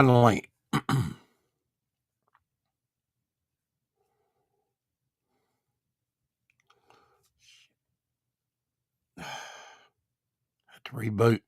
Finally. Had to reboot.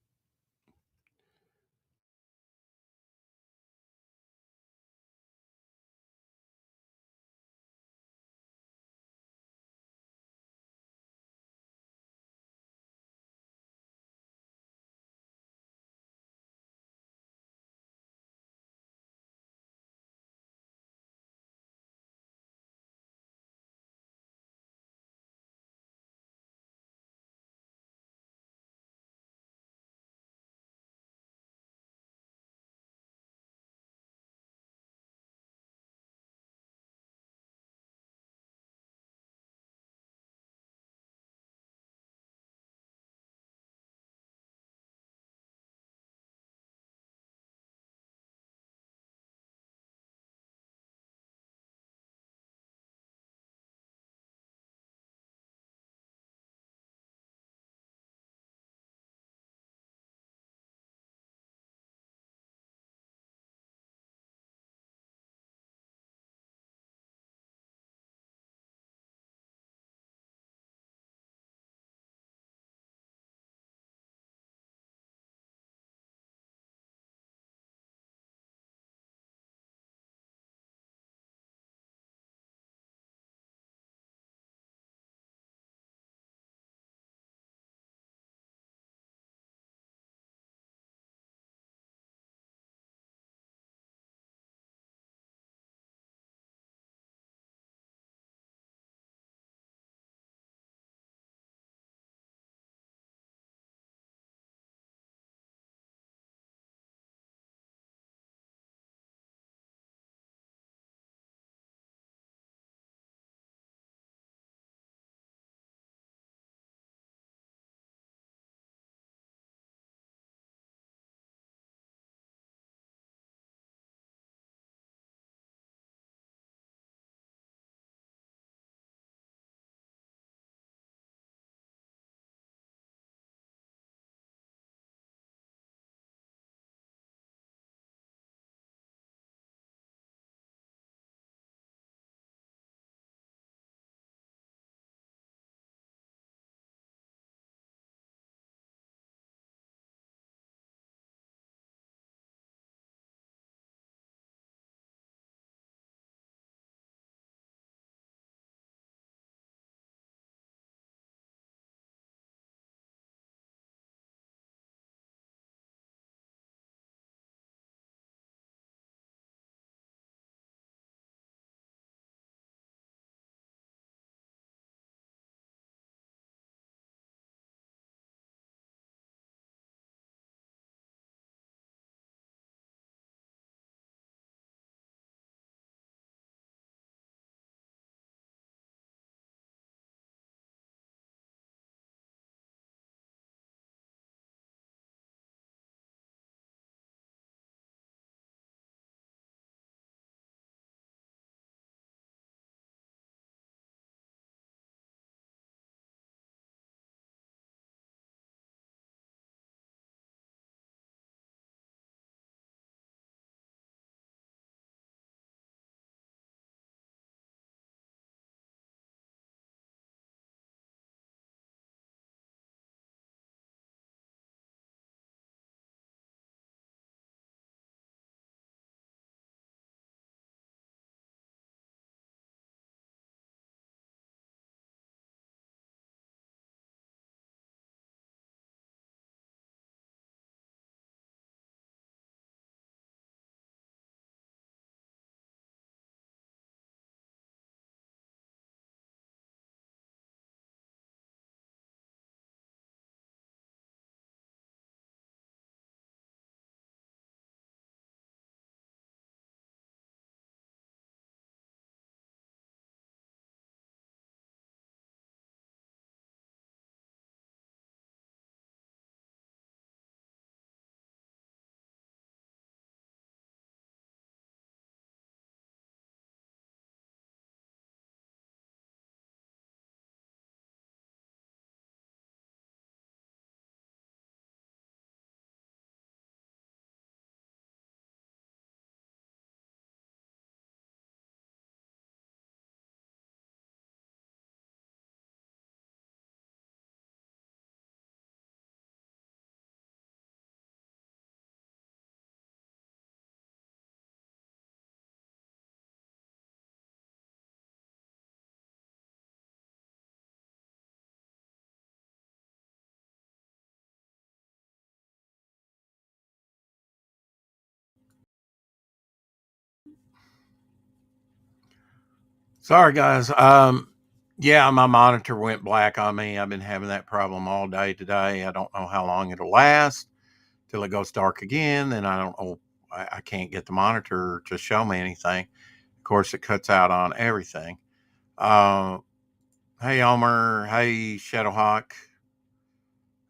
Sorry, guys. Yeah, my monitor went black on me. I've been having that problem all day today. I don't know how long it'll last till it goes dark again. Then I don't know. I can't get the monitor to show me anything. Of course, it cuts out on everything. Uh, hey, Omer. Hey, Shadowhawk.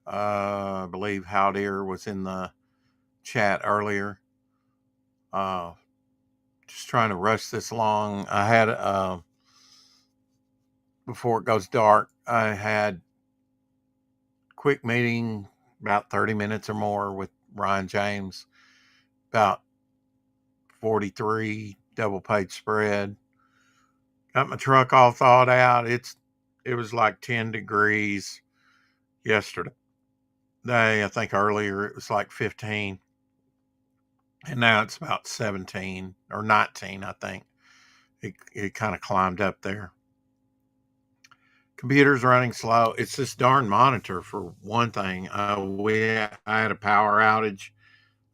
I believe Howdeer was in the chat earlier. Uh, just trying to rush this along. I had before it goes dark. I had quick meeting, about 30 minutes or more with Ryan James, about 43 double page spread. Got my truck all thawed out. It was like 10 degrees yesterday. I think earlier it was like 15, and now it's about 17 or 19, I think. It kind of climbed up there. Computer's running slow. It's this darn monitor for one thing. I had a power outage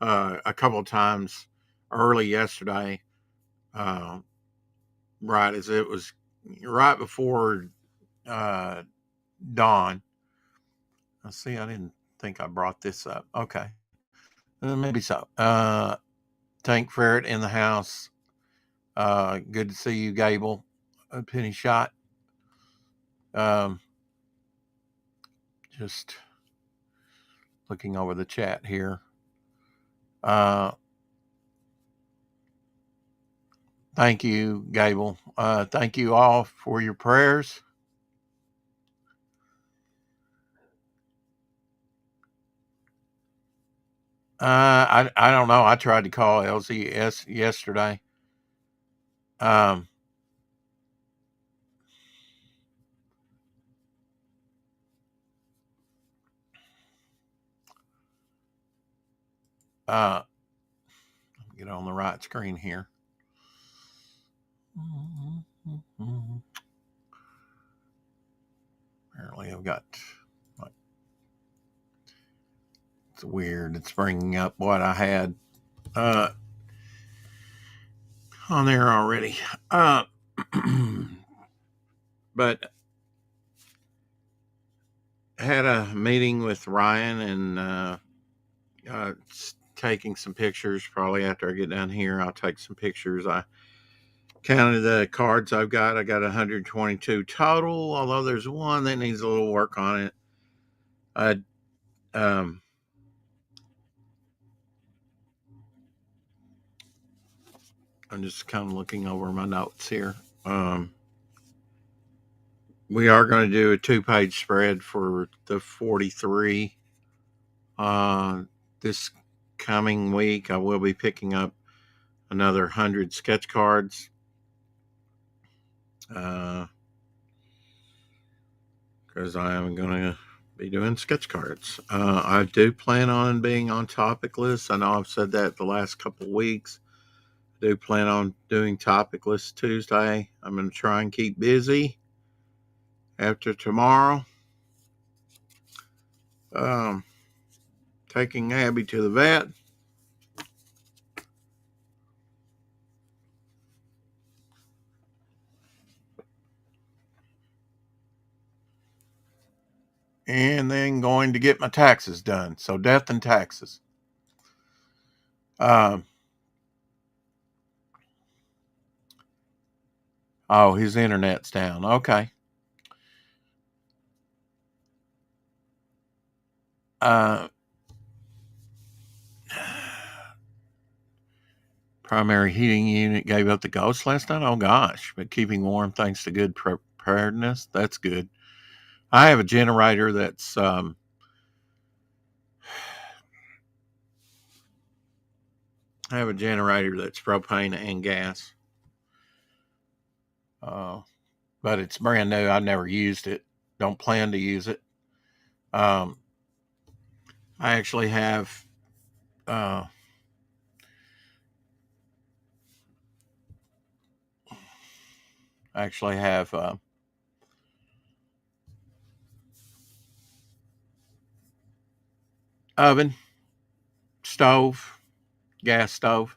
a couple of times early yesterday, uh, right as it was right before uh, dawn. I see. I didn't think I brought this up. Okay, maybe so. Tank Ferret in the house. Good to see you, Gable. A penny shot. Um, just looking over the chat here. Uh, Thank you, Gable. Thank you all for your prayers. I don't know. I tried to call LZS yesterday. Um, uh, get on the right screen here. Apparently, I've got. It's weird. It's bringing up what I had on there already. But had a meeting with Ryan and taking some pictures. Probably after I get down here, I'll take some pictures. I counted the cards I've got. I got 122 total, although there's one that needs a little work on it. I um, I'm just kind of looking over my notes here. We are going to do a 2-page spread for the 43 this coming week. I will be picking up another 100 sketch cards. Because I am going to be doing sketch cards. I do plan on being on topic lists. I know I've said that the last couple of weeks. I do plan on doing topic lists Tuesday. I'm going to try and keep busy after tomorrow. Taking Abby to the vet. And then going to get my taxes done. So death and taxes. Oh, his internet's down. Okay. Primary heating unit gave up the ghost last night. Oh gosh, but keeping warm thanks to good preparedness. That's good. I have a generator that's propane and gas. But it's brand new. I've never used it. Don't plan to use it. I actually have oven, stove, gas stove,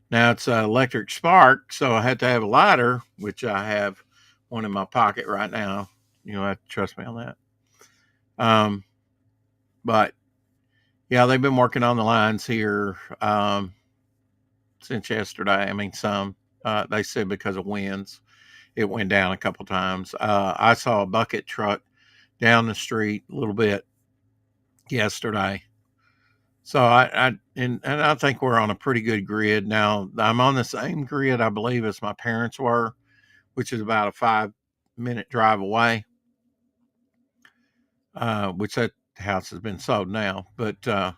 Now it's an electric spark, so I had to have a lighter, which I have one in my pocket right now. You have to trust me on that. Um, but yeah, they've been working on the lines here since yesterday. I mean, some they said because of winds, it went down a couple times. I saw a bucket truck down the street a little bit yesterday. So and I think we're on a pretty good grid now. I'm on the same grid I believe as my parents were, which is about a 5 minute drive away. Which that house has been sold now, but I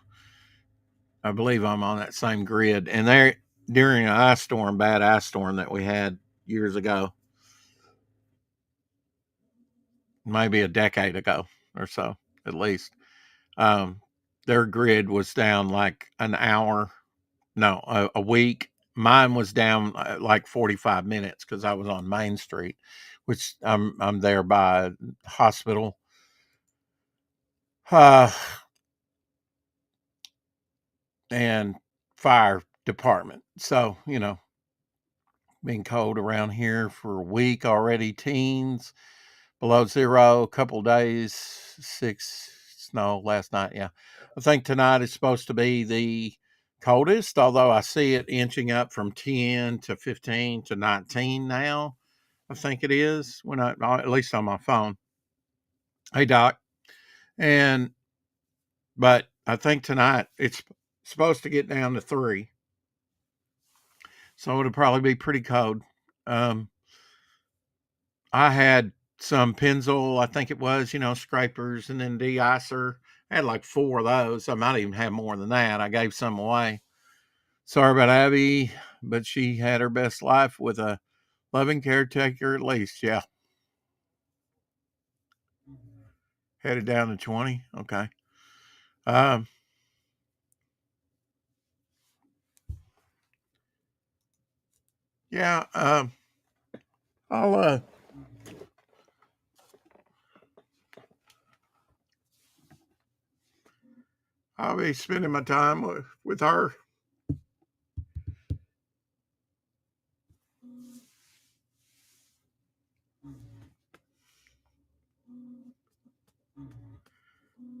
believe I'm on that same grid. And there during an ice storm, bad ice storm that we had years ago, maybe a decade ago or so, at least. Um, their grid was down like an hour, no, a week. Mine was down like 45 minutes because I was on Main Street, which I'm there by hospital, uh, and fire department. So been cold around here for a week already. Teens below zero, a couple days, six snow last night. Yeah. I think tonight is supposed to be the coldest, although I see it inching up from 10 to 15 to 19 now. I think it is when at least on my phone. Hey, Doc. And, but I think tonight it's supposed to get down to 3. So it'll probably be pretty cold. Um, I had some Pennzoil, I think it was, scrapers and then de-icer. I had like 4 of those. I might even have more than that. I gave some away. Sorry about Abby, but she had her best life with a loving caretaker at least. Yeah. Headed down to 20. Okay. Um, yeah. I'll, uh, I'll be spending my time with her.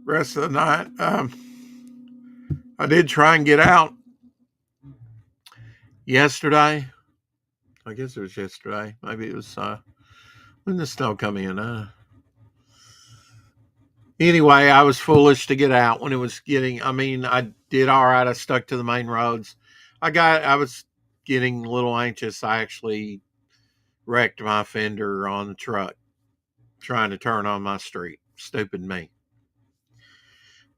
Rest of the night. I did try and get out yesterday. I guess it was yesterday. Maybe it was when the snow come in. Anyway, I was foolish to get out when it was getting. I mean, I did all right. I stuck to the main roads. I was getting a little anxious. I actually wrecked my fender on the truck trying to turn on my street. Stupid me.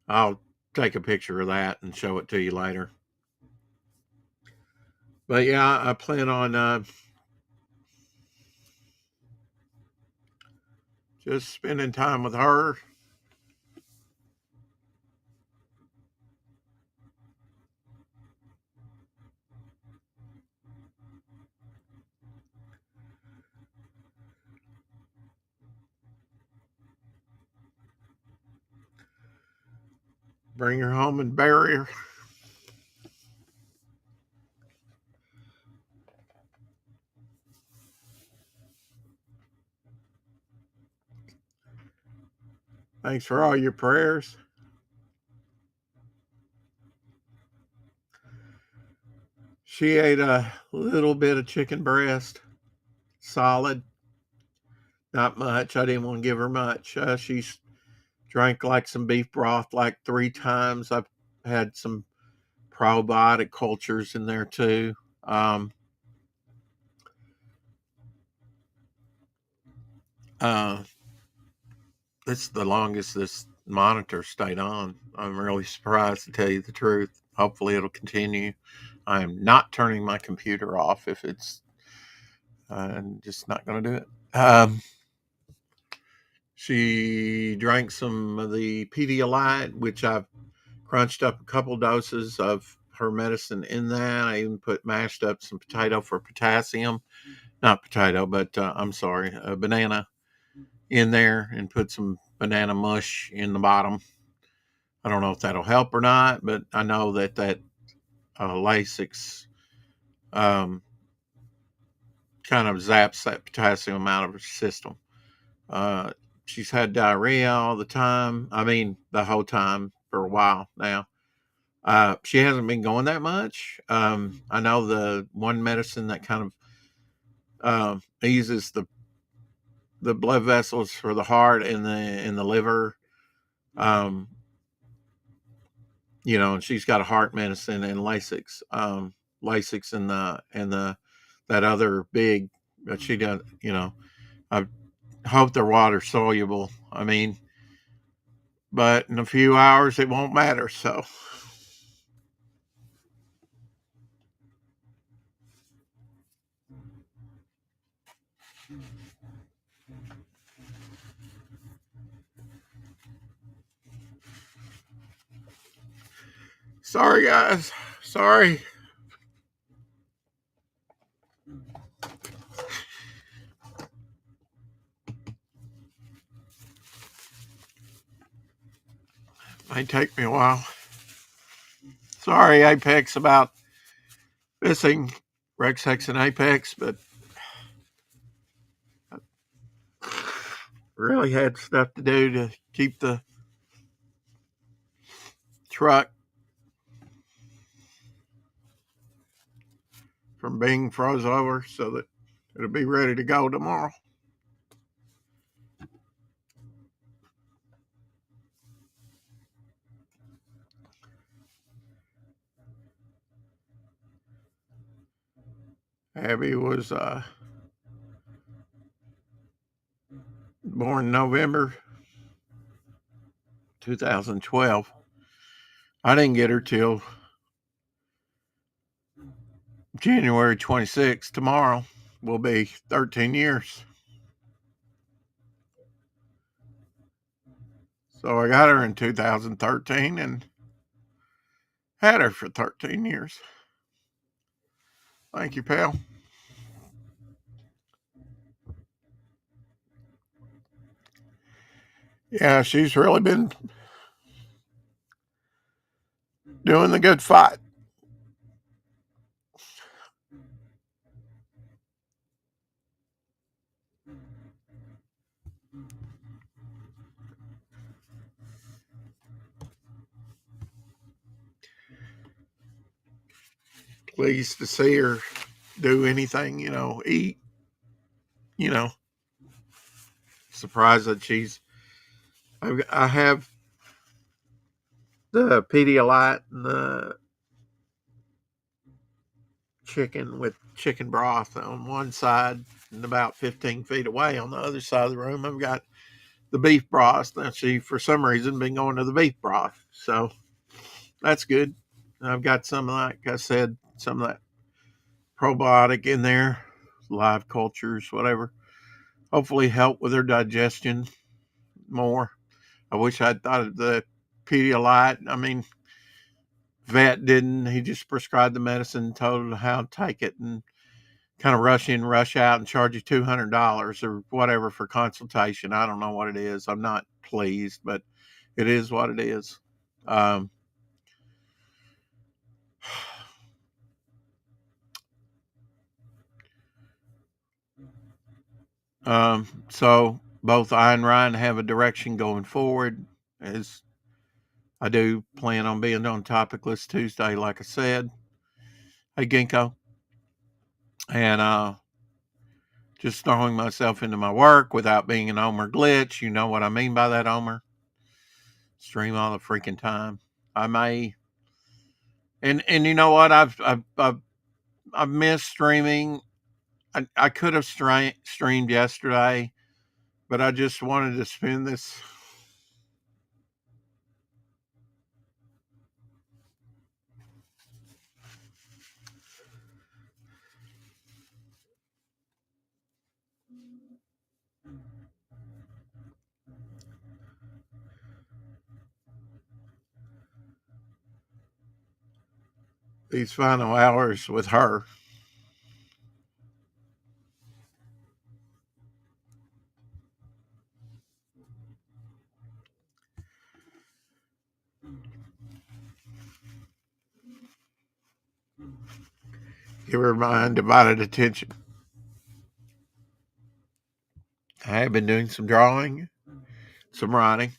I'll take a picture of that and show it to you later. But yeah, I plan on just spending time with her. Bring her home and bury her. Thanks for all your prayers. She ate a little bit of chicken breast, solid, not much. I didn't want to give her much. She's drank like some beef broth like 3 times. I've had some probiotic cultures in there too. Uh, it's the longest this monitor stayed on. I'm really surprised to tell you the truth. Hopefully, it'll continue. I am not turning my computer off if it's. I'm just not going to do it. She drank some of the Pedialyte, which I've crunched up a couple doses of her medicine in that. I even put mashed up some potato for potassium, not potato, but I'm sorry, a banana in there and put some banana mush in the bottom. I don't know if that'll help or not, but I know that Lasix um, kind of zaps that potassium out of her system. Uh, she's had diarrhea all the time. I mean, the whole time for a while now. She hasn't been going that much. I know the one medicine that kind of eases the blood vessels for the heart and the liver. Um, and she's got a heart medicine and Lasix, Lasix and the that other big that she does. I hope they're water soluble. I mean, but in a few hours it won't matter. So sorry, guys. Sorry. May take me a while. Sorry, Apex, about missing Rex Hex and Apex, but really had stuff to do to keep the truck from being froze over so that it'll be ready to go tomorrow. Abby was born November 2012. I didn't get her till January 26th. Tomorrow will be 13 years. So I got her in 2013 and had her for 13 years. Thank you, pal. Yeah, she's really been doing the good fight. Pleased to see her do anything, eat, you know. Surprised that I have the Pedialyte and the chicken with chicken broth on one side, and about 15 feet away on the other side of the room, I've got the beef broth. Now, she, for some reason, been going to the beef broth. So that's good. I've got some, like I said, some of that probiotic in there, live cultures, whatever. Hopefully help with her digestion more. I wish I'd thought of the Pedialyte. I mean, vet didn't. He just prescribed the medicine, told her how to take it, and kind of rush in, rush out, and charge you $200 or whatever for consultation. I don't know what it is. I'm not pleased, but it is what it is. Um, so both I and Ryan have a direction going forward. As I do plan on being on Topicless Tuesday, like I said. Hey, Ginkgo. And just throwing myself into my work without being an Omer glitch. You know what I mean by that, Omer? Stream all the freaking time. I may, and you know what? I've missed streaming. I could have streamed yesterday, but I just wanted to spend these final hours with her. Give her my undivided attention. I have been doing some drawing, some writing,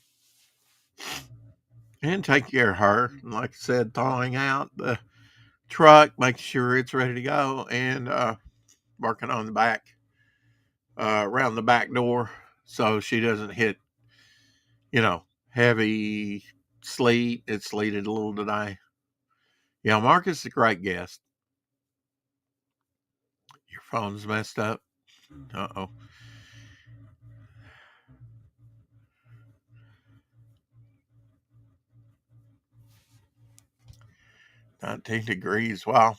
and taking care of her. Like I said, thawing out the truck, making sure it's ready to go, and working on the back, around the back door, so she doesn't hit, you know, heavy sleet. It sleeted a little today. Yeah, Marcus is a great guest. Your phone's messed up. Uh-oh. 19 degrees. Wow.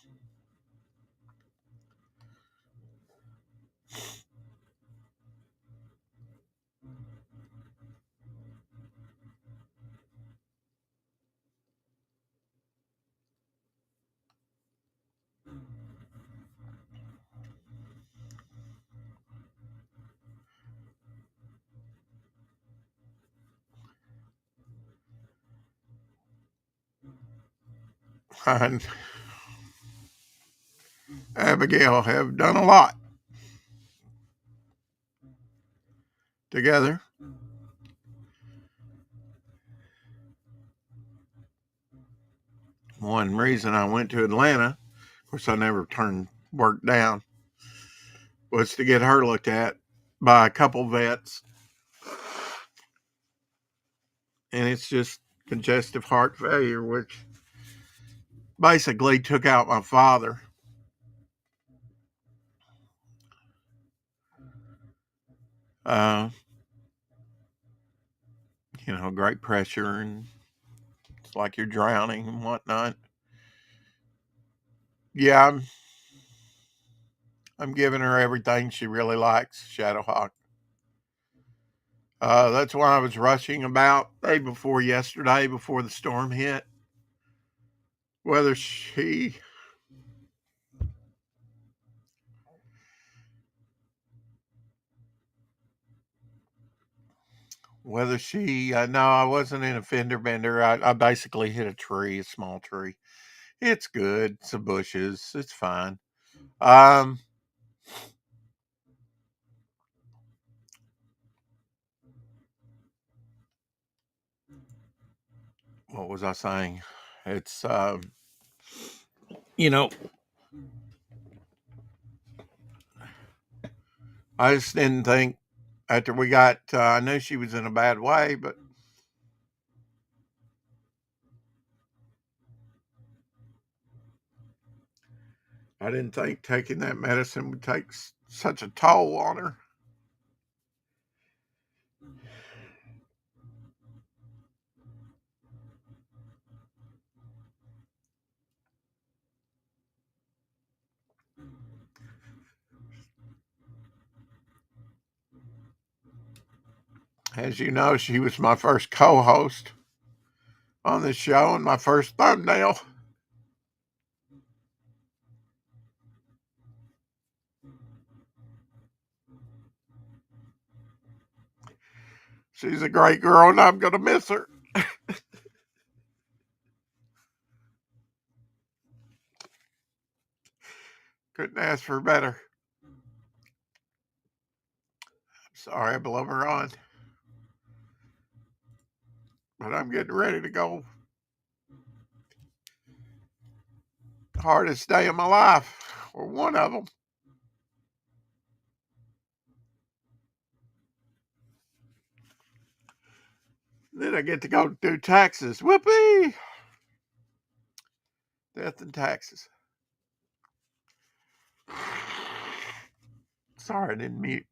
And Abigail have done a lot together. One reason I went to Atlanta, of course, I never turned work down, was to get her looked at by a couple vets. And it's just congestive heart failure, which basically took out my father. Uh, great pressure, and it's like you're drowning and whatnot. Yeah, I'm giving her everything she really likes, Shadowhawk. That's why I was rushing about day before yesterday, before the storm hit. Whether she no, I wasn't in a fender bender. I basically hit a tree, a small tree. It's good. Some bushes. It's fine. Um, what was I saying? It's, you know, I just didn't think after we got, I knew she was in a bad way, but I didn't think taking that medicine would take such a toll on her. As you know, she was my first co host on this show and my first thumbnail. She's a great girl, and I'm going to miss her. Couldn't ask for better. Sorry I blew her on, but I'm getting ready to go. Hardest day of my life, or one of them. Then I get to go do taxes. Whoopee! Death and taxes. Sorry, I didn't mute.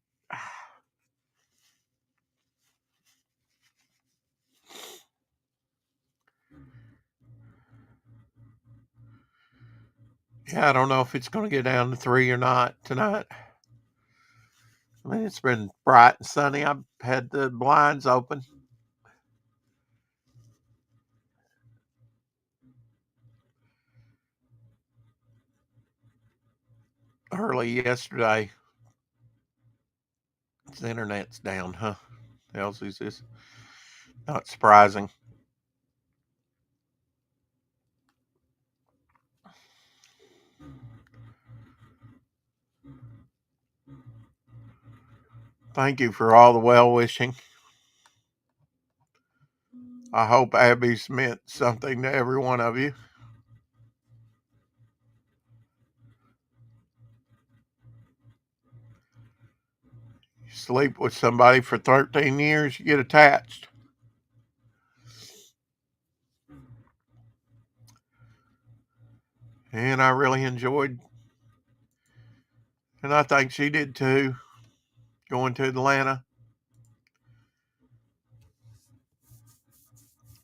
Yeah, I don't know if it's going to get down to 3 or not tonight. I mean, it's been bright and sunny. I've had the blinds open early yesterday. The internet's down, huh? Elsie's is not surprising. Thank you for all the well wishing. I hope Abby's meant something to every one of you. You sleep with somebody for 13 years, you get attached. And I really enjoyed, and I think she did too, going to Atlanta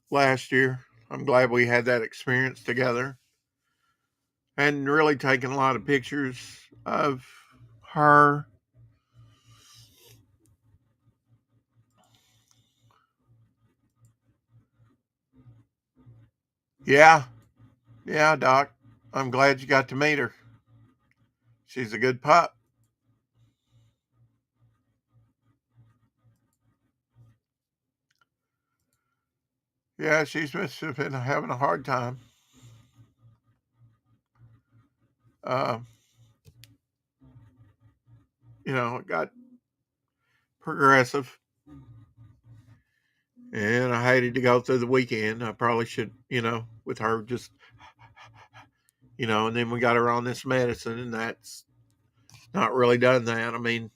last year. I'm glad we had that experience together and really taking a lot of pictures of her. Yeah, yeah, Doc. I'm glad you got to meet her. She's a good pup. Yeah, she's been having a hard time. Uh, it got progressive, and I hated to go through the weekend. I probably should, with her just, and then we got her on this medicine, and that's not really done that. I mean,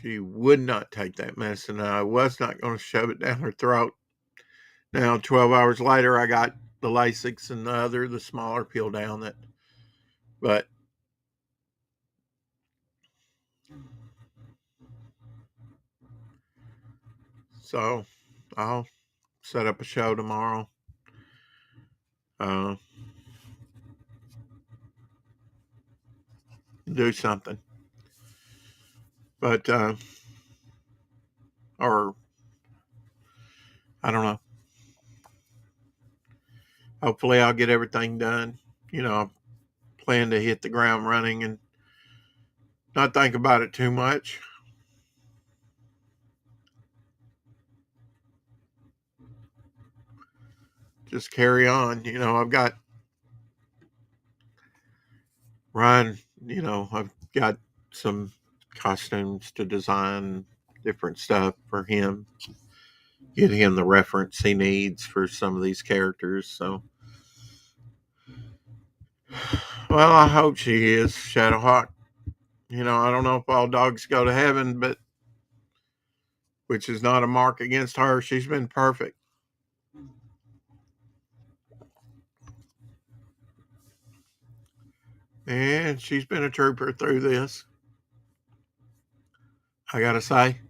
she would not take that medicine. I was not going to shove it down her throat. Now, 12 hours later, I got the Lasix and the smaller pill down that, but so I'll set up a show tomorrow. Uh, do something, but or I don't know. Hopefully, I'll get everything done. I plan to hit the ground running and not think about it too much. Just carry on. I've got Ryan. I've got some costumes to design, different stuff for him. Get him the reference he needs for some of these characters. So, well, I hope she is Shadowhawk. I don't know if all dogs go to heaven, but which is not a mark against her. She's been perfect. And she's been a trooper through this. I gotta say,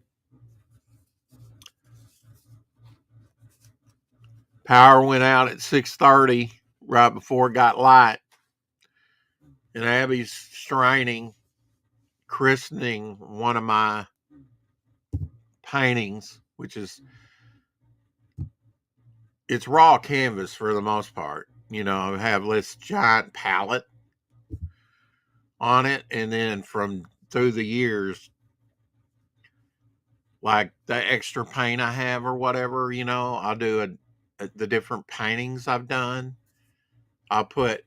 power went out at 6:30 right before it got light, and Abby's straining, christening one of my paintings, which is it's raw canvas for the most part. I have this giant palette on it, and then from through the years, like the extra paint I have or whatever, I'll do the different paintings I've done. I'll put,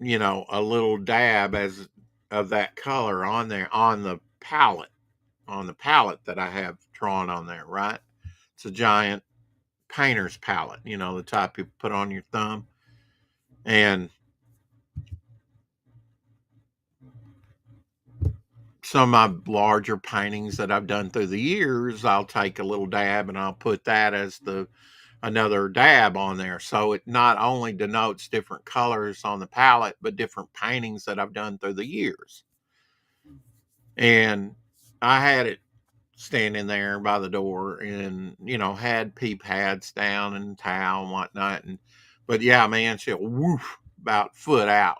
a little dab as of that color on there on the palette that I have drawn on there, right? It's a giant painter's palette, the type you put on your thumb. And some of my larger paintings that I've done through the years, I'll take a little dab and I'll put that as the another dab on there. So it not only denotes different colors on the palette, but different paintings that I've done through the years. And I had it standing there by the door and, had pee pads down and towel and whatnot. But yeah, man, she'll woof about foot out,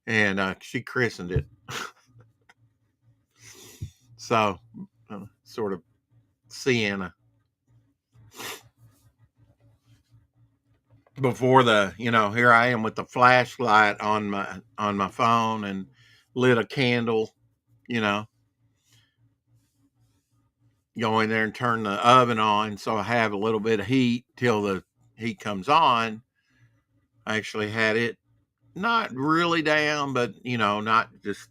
and she christened it. So, sort of Sienna. Before here I am with the flashlight on my phone and lit a candle, you know, go in there and turn the oven on so I have a little bit of heat till the heat comes on. I actually had it not really down, but not just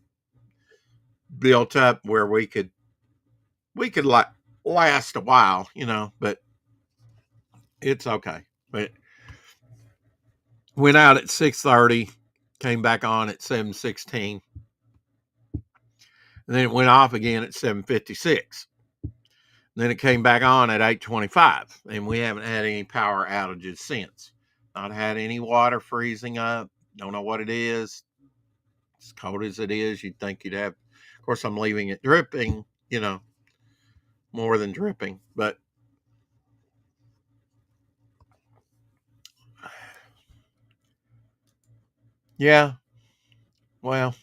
built up where we could like last a while, but it's okay. But went out at 6:30, came back on at 7:16, and then it went off again at 7:56. Then it came back on at 8:25, and we haven't had any power outages since. Not had any water freezing up. Don't know what it is. As cold as it is, you'd think you'd have. Of course, I'm leaving it dripping, more than dripping. But yeah, well,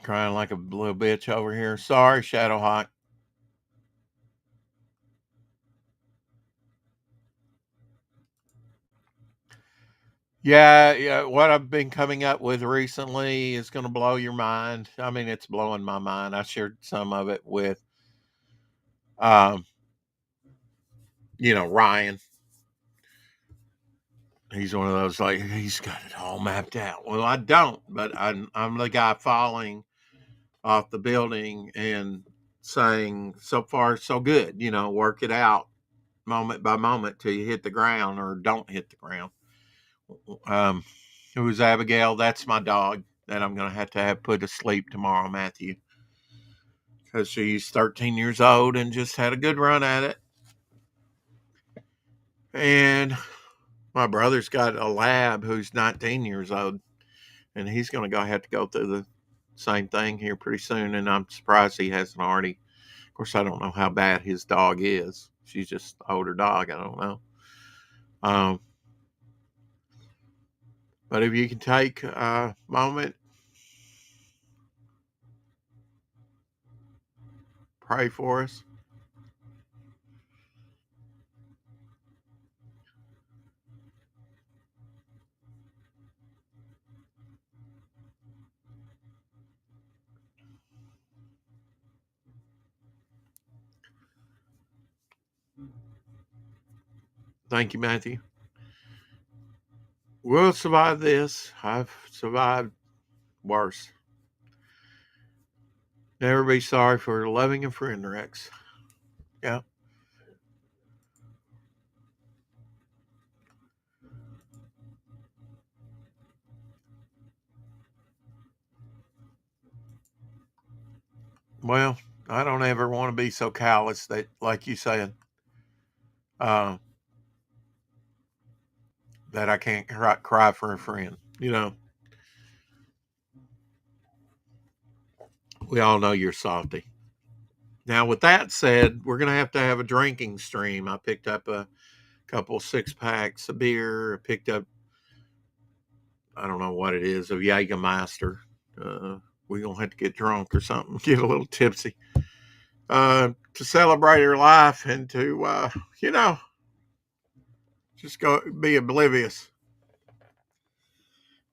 crying like a little bitch over here. Sorry, Shadowhawk. Yeah, yeah. What I've been coming up with recently is going to blow your mind. I mean, it's blowing my mind. I shared some of it with, um, Ryan. He's one of those like he's got it all mapped out. Well, I don't, but I'm the guy falling off the building and saying so far so good. Work it out moment by moment till you hit the ground or don't hit the ground. Um, who's Abigail? That's my dog that I'm going to have put to sleep tomorrow, Matthew, because she's 13 years old and just had a good run at it. And my brother's got a lab who's 19 years old, and he's going to have to go through the same thing here pretty soon. And I'm surprised he hasn't already. Of course, I don't know how bad his dog is. She's just an older dog. I don't know. Um, but if you can take a moment, pray for us. Thank you, Matthew. We'll survive this. I've survived worse. Never be sorry for loving a friend, Rex. Yeah. Well, I don't ever want to be so callous that, like you said, uh, that I can't cry for a friend. We all know you're salty. Now, with that said, we're going to have a drinking stream. I picked up a couple 6 packs of beer. I picked up, I don't know what it is, of Jägermeister. We're going to have to get drunk or something, get a little tipsy to celebrate her life and to, just go be oblivious.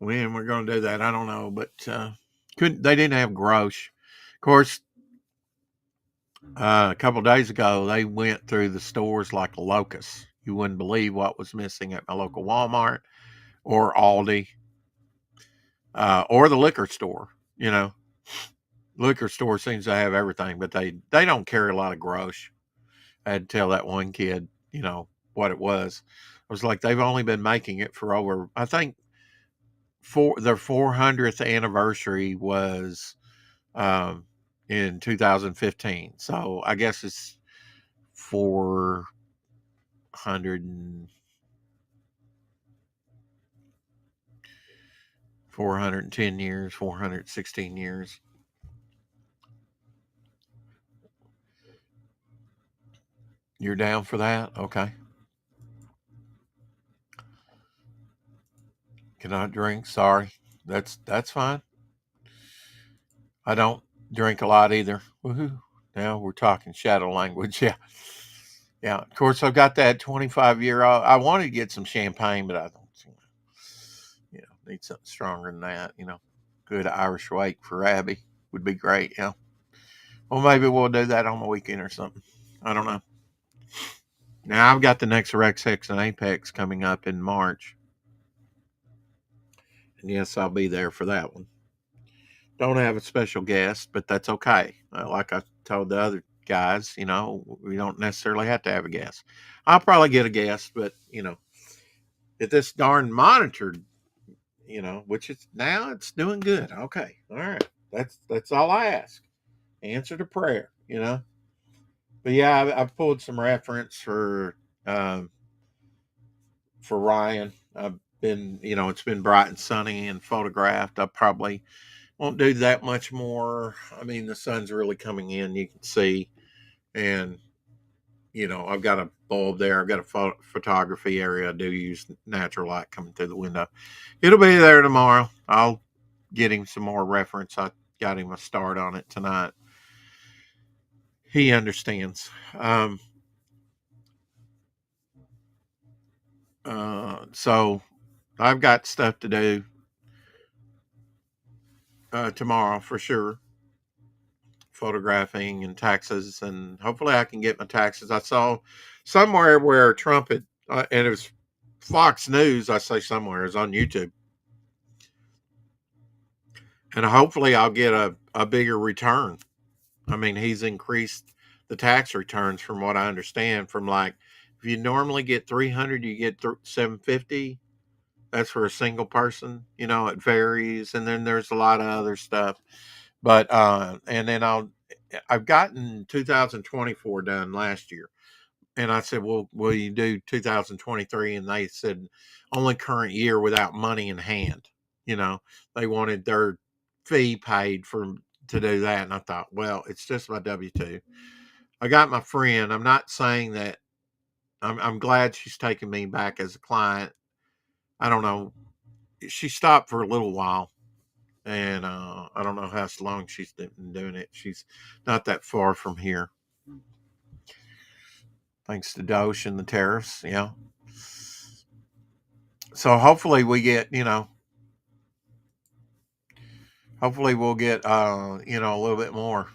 When we're going to do that, I don't know, but they didn't have Grosh. Of course, a couple of days ago, they went through the stores like a locust. You wouldn't believe what was missing at my local Walmart or Aldi or the liquor store. Liquor store seems to have everything, but they don't carry a lot of Grosh. I had to tell that one kid, what it was. I was like, they've only been making it for over, I think, for their 400th anniversary was um, in 2015. So I guess it's 400 and 410 years, 416 years. You're down for that? Okay. Cannot drink. Sorry. That's fine. I don't drink a lot either. Woohoo. Now we're talking shadow language. Yeah. Yeah. Of course, I've got that 25-year-old. I wanted to get some champagne, but I don't, need something stronger than that. Good Irish wake for Abby would be great. Yeah. Well, maybe we'll do that on the weekend or something. I don't know. Now I've got the next Rex X and Apex coming up in March, and yes, I'll be there for that one. Don't have a special guest, but that's okay. Like I told the other guys, we don't necessarily have to have a guest. I'll probably get a guest, but if this darn monitor, which it's now it's doing good. Okay, all right, that's all I ask. Answer to prayer. But yeah, I've pulled some reference um, for Ryan. I've been, it's been bright and sunny and photographed. I probably won't do that much more. I mean, the sun's really coming in. You can see, and I've got a bulb there. I've got a photography area. I do use natural light coming through the window. It'll be there tomorrow. I'll get him some more reference. I got him a start on it tonight. He understands. So I've got stuff to do tomorrow for sure. Photographing and taxes, and hopefully I can get my taxes. I saw somewhere where Trump had, and it was Fox News. I say somewhere it's on YouTube, and hopefully I'll get a bigger return. I mean, he's increased the tax returns from what I understand. From like, if you normally get 300, you get 750. That's for a single person. It varies, and then there's a lot of other stuff. But and then I've gotten 2024 done last year, and I said, well, will you do 2023? And they said only current year without money in hand. You know, they wanted their fee paid for to do that, and I thought, well, it's just my W-2. I got my friend. I'm not saying that. I'm glad she's taking me back as a client. I don't know. She stopped for a little while, and I don't know how long she's been doing it. She's not that far from here, thanks to Doge and the tariffs. Yeah. So hopefully we get, hopefully we'll get, a little bit more.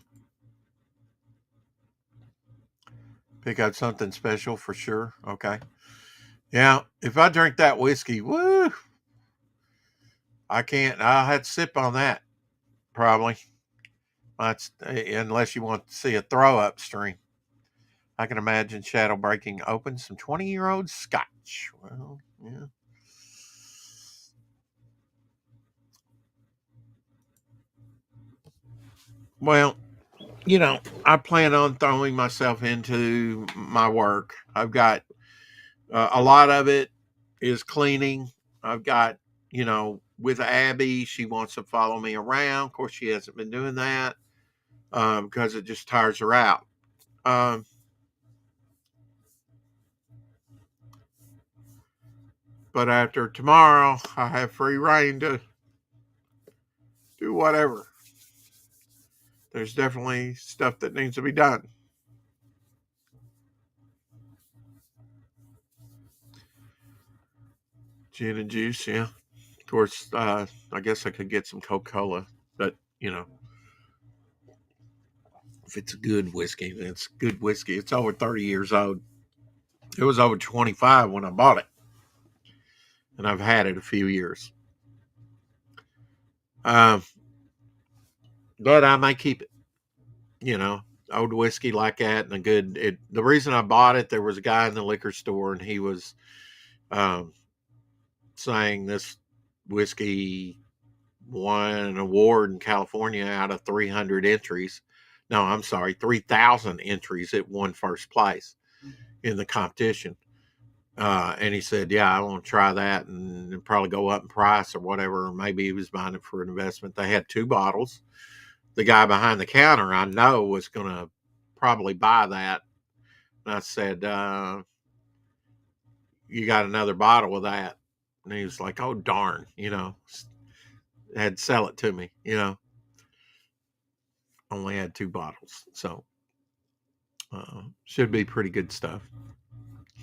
Pick out something special for sure. Okay. Yeah. If I drink that whiskey, woo, I can't. I'll have to sip on that probably. That's unless you want to see a throw up stream. I can imagine Shadow breaking open some 20-year-old scotch. Well, yeah. Well, I plan on throwing myself into my work. I've got a lot of it is cleaning. I've got, with Abby, she wants to follow me around. Of course, she hasn't been doing that because it just tires her out. Um, but after tomorrow, I have free reign to do whatever. There's definitely stuff that needs to be done. Gin and juice, yeah. Of course, I guess I could get some Coca Cola, but if it's a good whiskey, then it's good whiskey. It's over 30 years old. It was over 25 when I bought it, and I've had it a few years. Um, but I may keep it. You know, Old whiskey like that, and a good. The reason I bought it, there was a guy in the liquor store, and he was um, saying this whiskey won an award in California out of 300 entries. No, I'm sorry, 3,000 entries. It won first place in the competition. And he said, "Yeah, I want to try that and probably go up in price or whatever." Or maybe he was buying it for an investment. They had two bottles. The guy behind the counter, I know, was going to probably buy that. And I said, "You got another bottle of that?" And he was like, "Oh darn, had to sell it to me. Only had two bottles, so should be pretty good stuff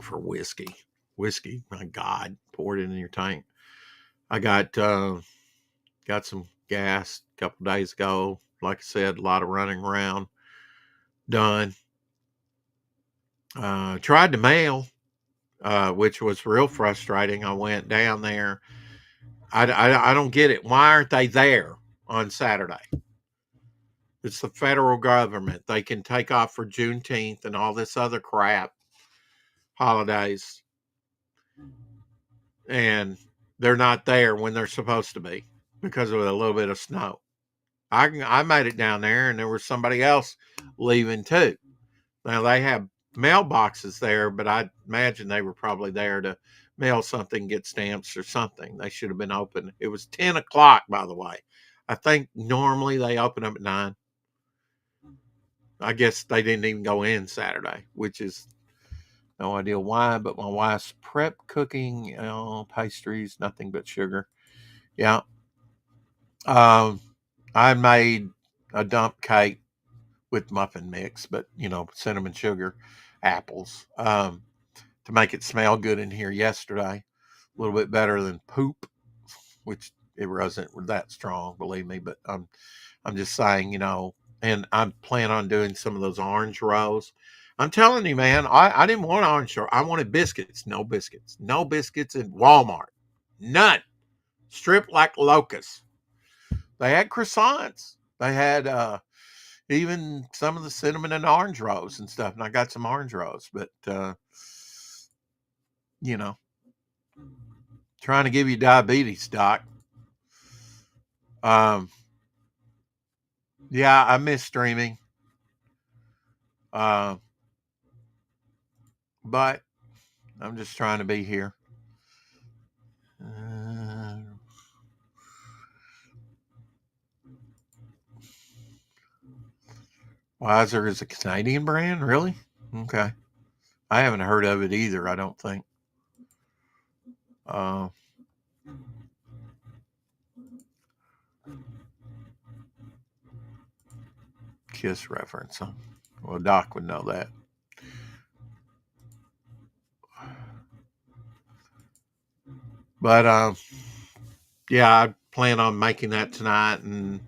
for whiskey. Whiskey, my God, pour it in your tank. I got some gas a couple days ago. Like I said, a lot of running around done. Tried to mail, which was real frustrating. I went down there. I don't get it. Why aren't they there on Saturday? It's the federal government. They can take off for Juneteenth and all this other crap holidays, and they're not there when they're supposed to be because of a little bit of snow. I made it down there, and there was somebody else leaving too. Now they have mailboxes there, but I imagine they were probably there to mail something, get stamps or something. They should have been open. It was 10 o'clock, by the way. I think normally they open up at 9. I guess they didn't even go in Saturday, which is no idea why. But my wife's prep cooking, pastries, nothing but sugar. Yeah. Um, I made a dump cake with muffin mix, but cinnamon sugar, apples, to make it smell good in here yesterday. A little bit better than poop, which it wasn't that strong, believe me. But I'm just saying, and I'm planning on doing some of those orange rolls. I'm telling you, man, I didn't want orange roll. I wanted biscuits. No biscuits. No biscuits in Walmart. None. Stripped like locusts. They had croissants. They had even some of the cinnamon and orange rolls and stuff. And I got some orange rolls, but you know, trying to give you diabetes, doc. Um, yeah, I miss streaming. Uh, but I'm just trying to be here. Wiser is a Canadian brand, really? Okay. I haven't heard of it either, I don't think. Uh, Kiss reference. Huh? Well, Doc would know that. But yeah, I plan on making that tonight and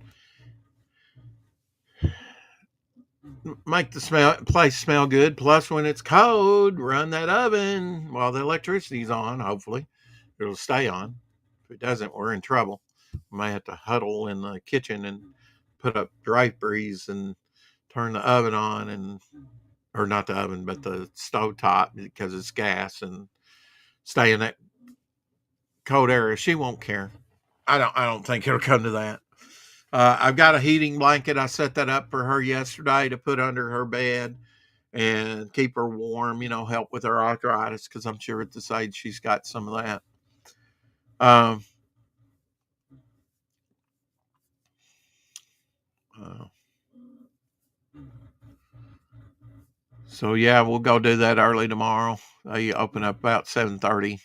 make the place smell good. Plus, when it's cold, run that oven while the electricity's on. Hopefully, it'll stay on. If it doesn't, we're in trouble. We may have to huddle in the kitchen and put up draperies and turn the oven on, and or not the oven, but the stove top because it's gas, and stay in that cold area. She won't care. I don't think it'll come to that. I've got a heating blanket. I set that up for her yesterday to put under her bed and keep her warm, help with her arthritis because I'm sure at this age she's got some of that. Um, uh, so yeah, we'll go do that early tomorrow. They open up about 7:30,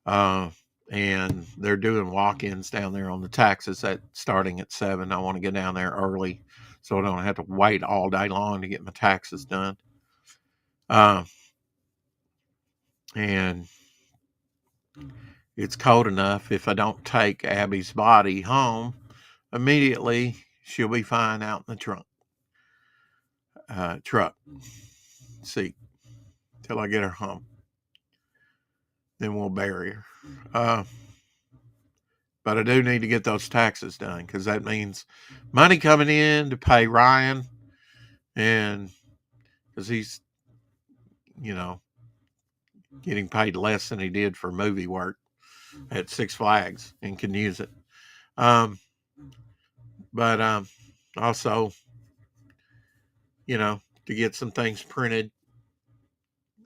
uh, and they're doing walk-ins down there on the taxes that starting at 7. I want to get down there early so I don't have to wait all day long to get my taxes done. Uh, and it's cold enough. If I don't take Abby's body home immediately, she'll be fine out in the truck seat till I get her home. Then we'll bury her. But I do need to get those taxes done because that means money coming in to pay Ryan, and because he's, you know, getting paid less than he did for movie work at Six Flags and can use it. Um, but also, to get some things printed.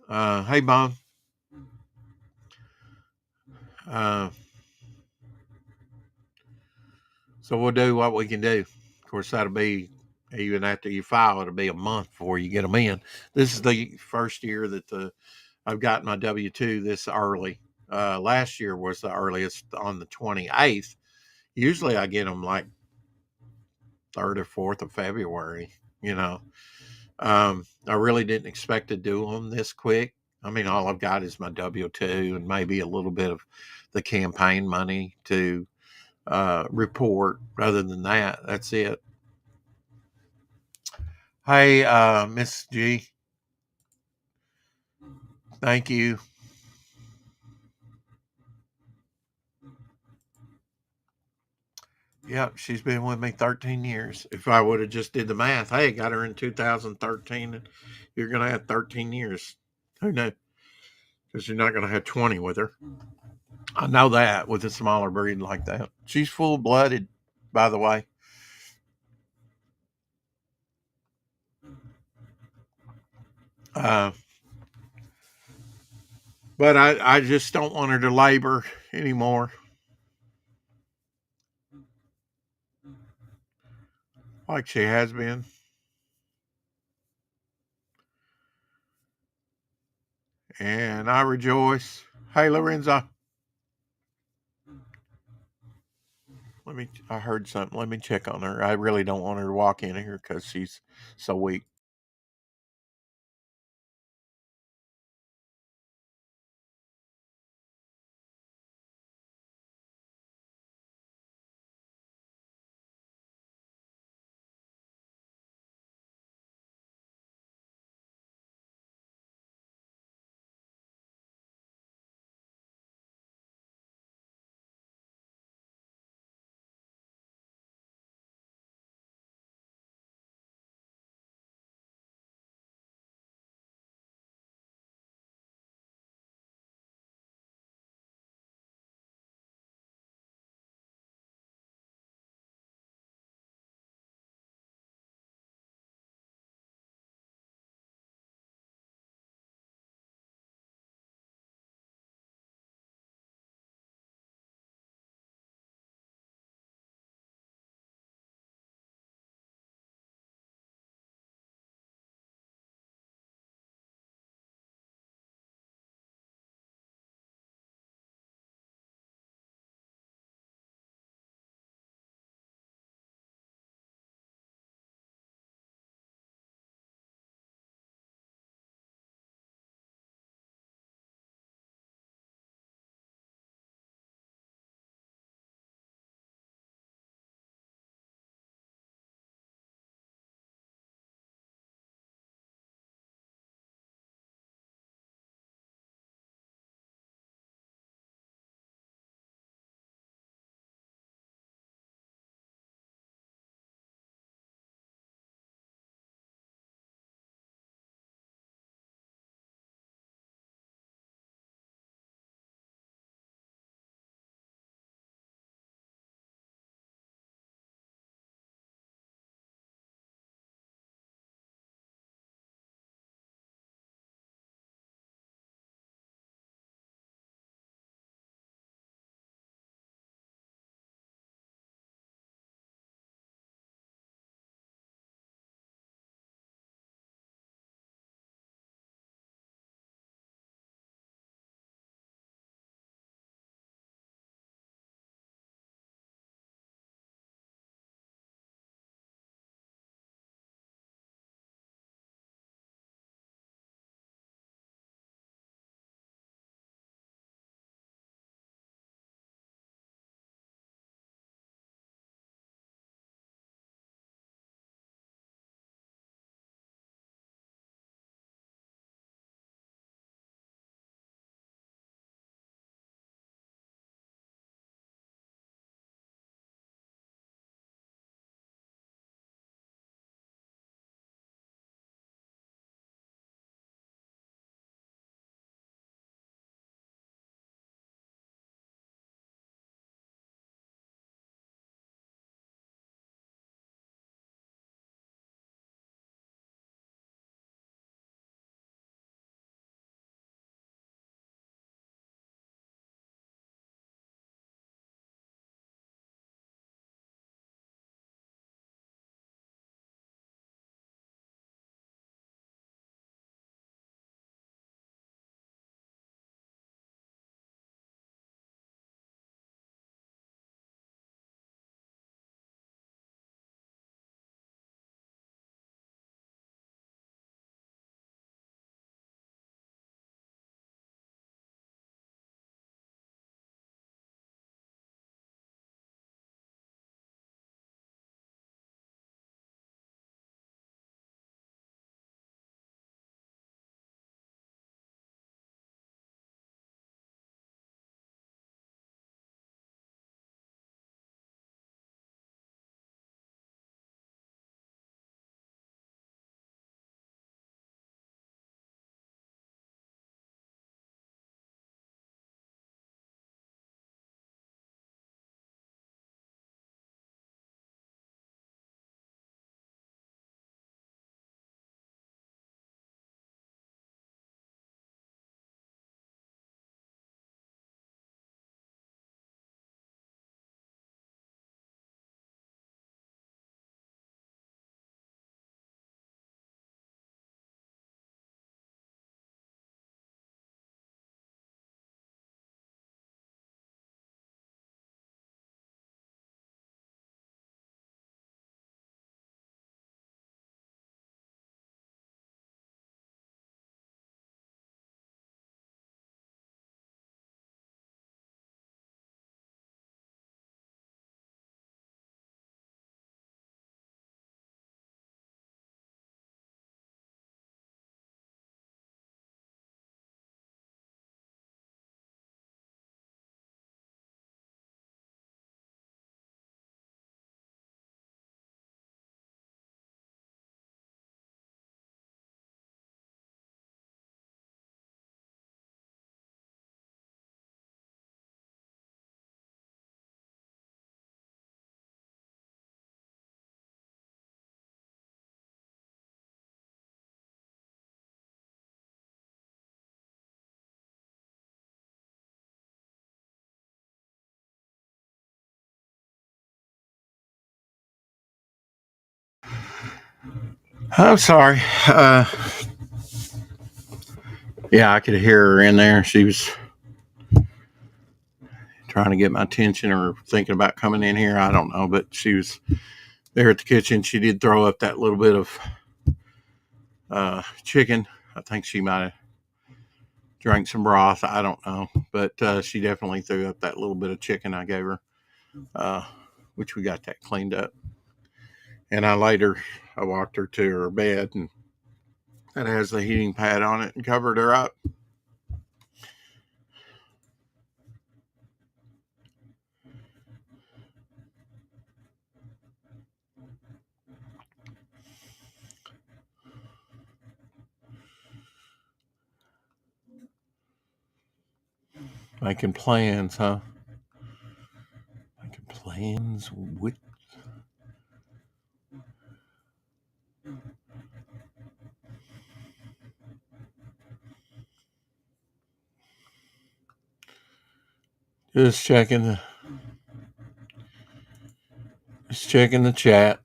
Hey, Mom. Uh, so we'll do what we can do. Of course, that'll be even after you file. It'll be a month before you get them in. This is the first year that I've gotten my W-2 this early. Last year was the earliest on the 28th. Usually I get them like 3rd or 4th of February. I really didn't expect to do them this quick. I mean, all I've got is my W-2 and maybe a little bit of the campaign money to report. Other than that, that's it. Hey, Miss G. Thank you. Yep, she's been with me 13 years. If I would have just did the math, hey, got her in 2013, and you're going to have 13 years. Who knows? Because you're not going to have 20 with her. I know that with a smaller breed like that. She's full blooded, by the way. Uh, but I just don't want her to labor anymore like she has been. And I rejoice. Hey, Lorenzo, I heard something. Let me check on her. I really don't want her to walk in here because she's so weak. I'm sorry. Yeah, I could hear her in there. She was trying to get my attention or thinking about coming in here. I don't know, but she was there at the kitchen. She did throw up that little bit of chicken. I think she might have drank some broth. I don't know, but she definitely threw up that little bit of chicken I gave her, uh, which we got that cleaned up. And I walked her to her bed, and that has the heating pad on it, and covered her up. Making plans, huh? Making plans with. Just checking the. Just checking the chat.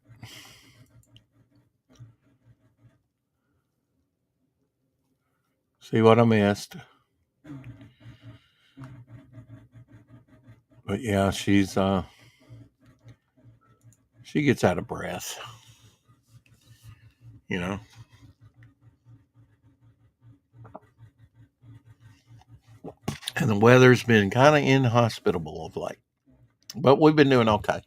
See what I missed. But yeah, she gets out of breath, you know. And the weather's been kind of inhospitable of late. But we've been doing okay.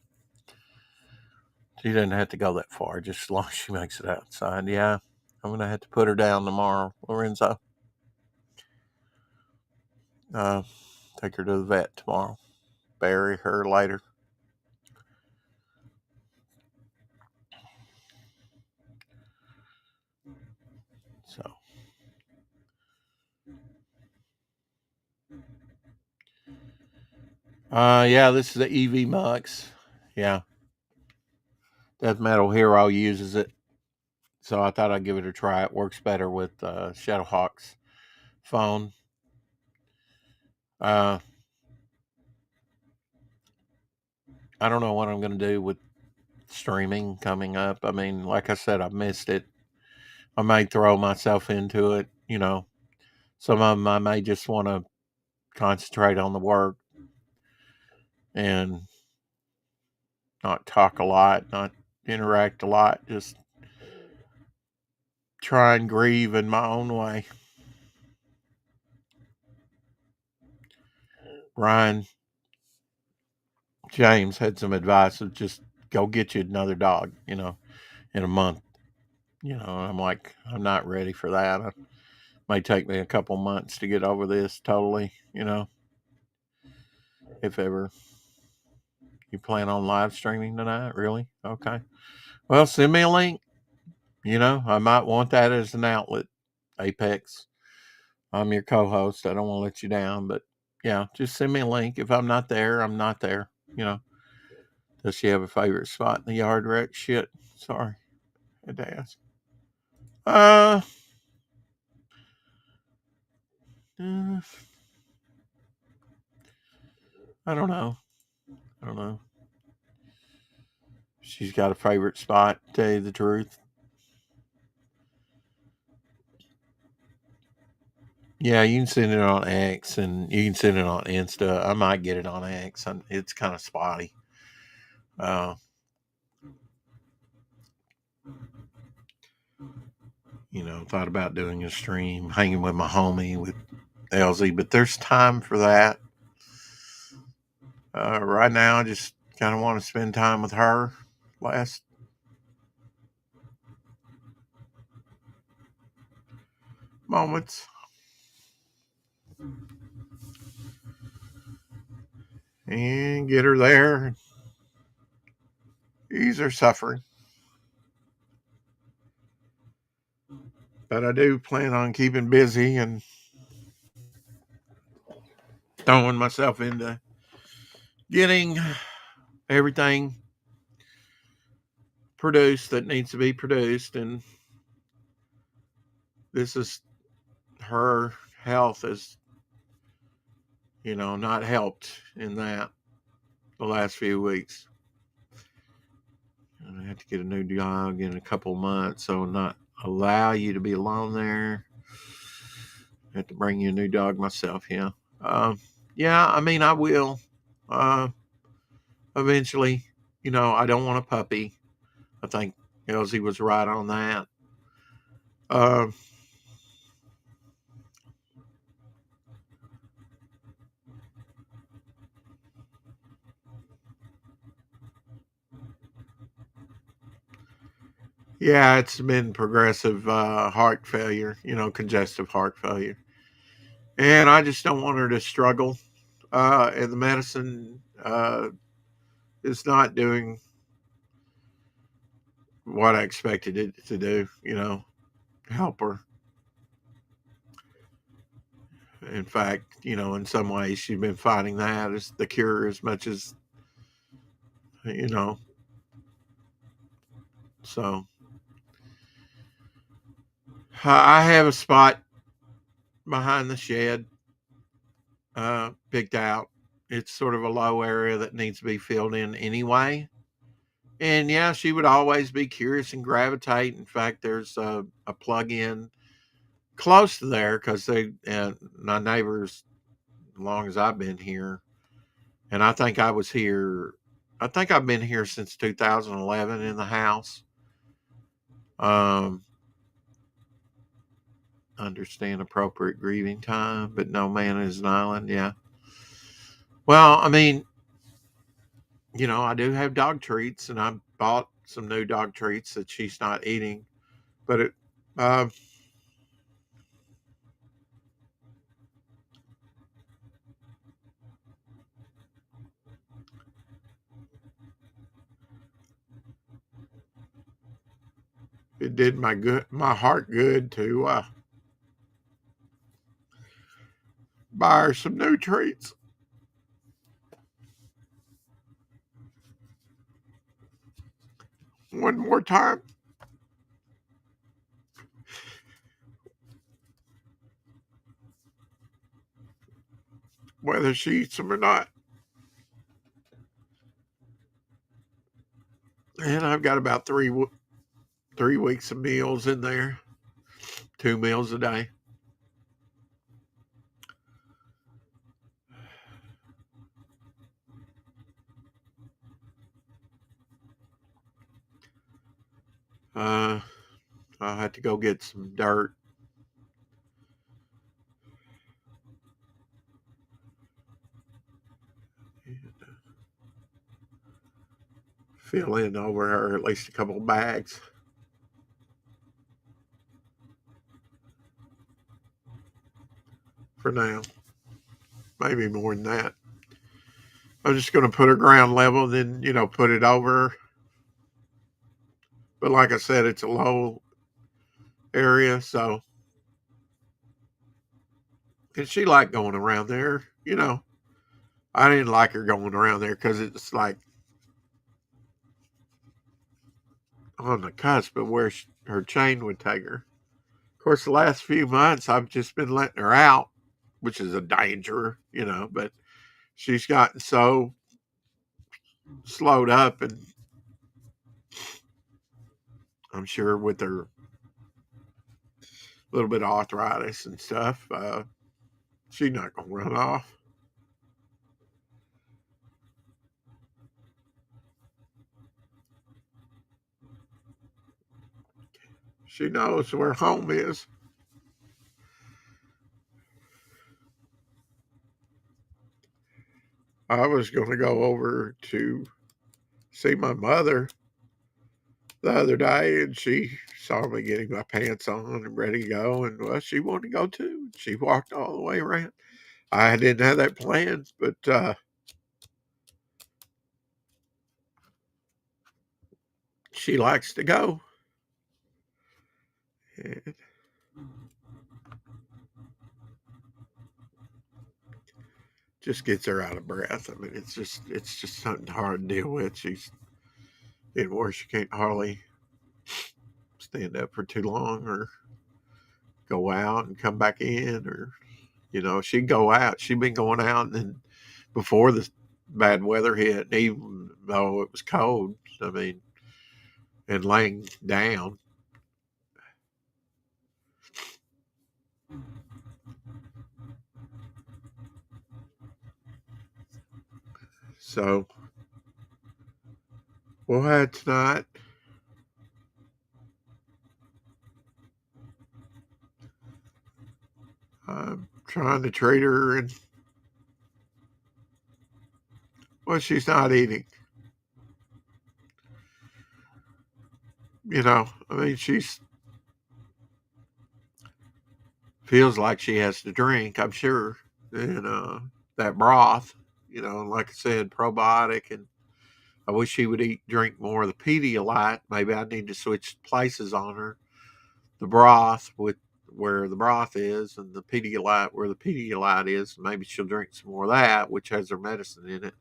She doesn't have to go that far, just as long as she makes it outside. Yeah, I'm gonna have to put her down tomorrow, Lorenzo. Uh, Take her to the vet tomorrow. Bury her later. So, yeah, this is the EV Mux. Yeah, Death Metal Hero uses it, so I thought I'd give it a try. It works better with Shadowhawk's phone. Uh, I don't know what I'm going to do with streaming coming up. I mean, like I said, I missed it. I may throw myself into it. You know, some of them I may just want to concentrate on the work and not talk a lot, not interact a lot, just try and grieve in my own way. Ryan James had some advice of just go get you another dog, in a month. I'm like, I'm not ready for that. It may take me a couple months to get over this totally, if ever. You plan on live streaming tonight? Really? Okay. Well, send me a link. I might want that as an outlet. Apex. I'm your co-host. I don't want to let you down, but yeah, just send me a link. If I'm not there, I'm not there. You know. Does she have a favorite spot in the yard, Rex? Shit. Sorry. I had to ask. Uh, uh, I don't know. I don't know. She's got a favorite spot, to tell you the truth. Yeah, you can send it on X and you can send it on Insta. I might get it on X. It's kind of spotty. Uh, thought about doing a stream, hanging with my homie with LZ, but there's time for that. Right now, I just kind of want to spend time with her. Last moments and get her there, ease her suffering. But I do plan on keeping busy and throwing myself into getting everything produced that needs to be produced. And this is her health is, not helped in that the last few weeks. I have to get a new dog in a couple months, so not allow you to be alone there. I have to bring you a new dog myself. Yeah. Um, yeah. I mean, I will. Uh, eventually. I don't want a puppy. I think Elsie was right on that. Uh, yeah, it's been progressive heart failure. Congestive heart failure, and I just don't want her to struggle. And the medicine is not doing what I expected it to do. Help her. In fact, in some ways, she's been finding that as the cure as much as you know. So I have a spot behind the shed picked out. It's sort of a low area that needs to be filled in anyway. And yeah, she would always be curious and gravitate. In fact, there's a plug-in close to there because my neighbors, as long as I've been here, and I think I was here. I think I've been here since 2011 in the house. Um, understand appropriate grieving time, but no man is an island. Yeah. Well, I mean, I do have dog treats, and I bought some new dog treats that she's not eating, but uh, it did my heart good to buy her some new treats one more time, whether she eats them or not. And I've got about 3 weeks of meals in there, 2 meals a day. Uh, I'll have to go get some dirt. Fill in over her at least a couple of bags for now. Maybe more than that. I'm just going to put her ground level, then put it over. But like I said, it's a low area, so and she liked going around there. I didn't like her going around there because it's like on the cusp of where her chain would take her. Of course, the last few months I've just been letting her out, which is a danger, but she's gotten so slowed up, and I'm sure with her little bit of arthritis and stuff, she's not gonna run off. She knows where home is. I was going to go over to see my mother the other day, and she saw me getting my pants on and ready to go, and well, she wanted to go too. She walked all the way around. I didn't have that planned, but she likes to go. And just gets her out of breath. I mean, it's just something hard to deal with. She's in where she can't hardly stand up for too long or go out and come back in, or she'd go out. She'd been going out, and then before the bad weather hit, even though it was cold, I mean, and laying down. So we'll have tonight. I'm trying to treat her, and well, she's not eating. I mean, she's feels like she has to drink, I'm sure. And that broth, like I said, probiotic, and I wish she would drink more of the Pedialyte. Maybe I need to switch places on her. The broth with where the broth is, and the Pedialyte where the Pedialyte is. Maybe she'll drink some more of that, which has her medicine in it.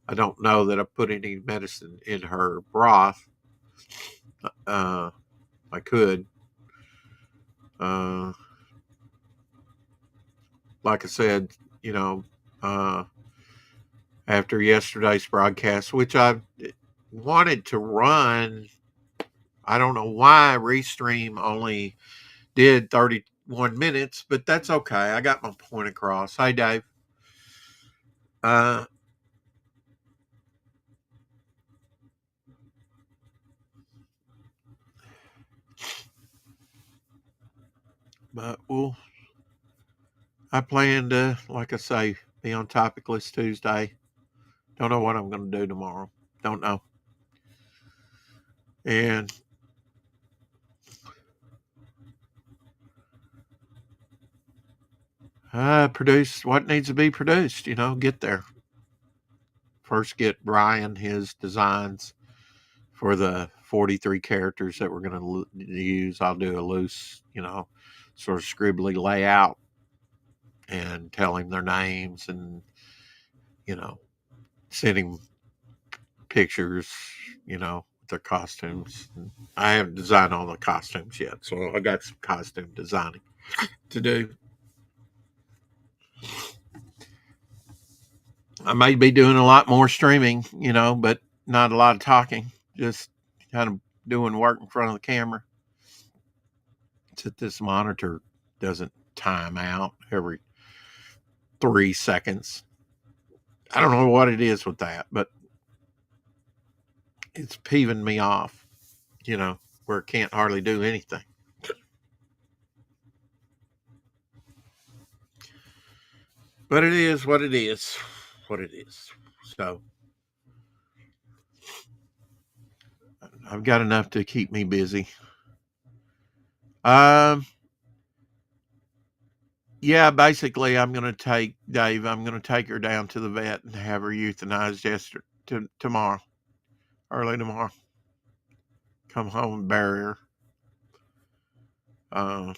I don't know that I put any medicine in her broth. Uh, I could. Uh, like I said, you know, uh, after yesterday's broadcast, which I wanted to run. I don't know why Restream only did 31 minutes, but that's okay. I got my point across. Hey, Dave. Uh, but I plan to, like I say, be on Topic List Tuesday. Don't know what I'm going to do tomorrow. Don't know. And produce what needs to be produced, get there. First, get Brian his designs for the 43 characters that we're going to use. I'll do a loose, sort of scribbly layout and tell him their names and, you know, send him pictures, their costumes. I haven't designed all the costumes yet, so I got some costume designing to do. I may be doing a lot more streaming, but not a lot of talking, just kind of doing work in front of the camera. So that this monitor doesn't time out every 3 seconds. I don't know what it is with that, but it's peeving me off, where it can't hardly do anything. But it is what it is. What it is. So I've got enough to keep me busy. Um, yeah, basically, I'm going to take Dave. I'm going to take her down to the vet and have her euthanized tomorrow, early tomorrow. Come home and bury her. Uh,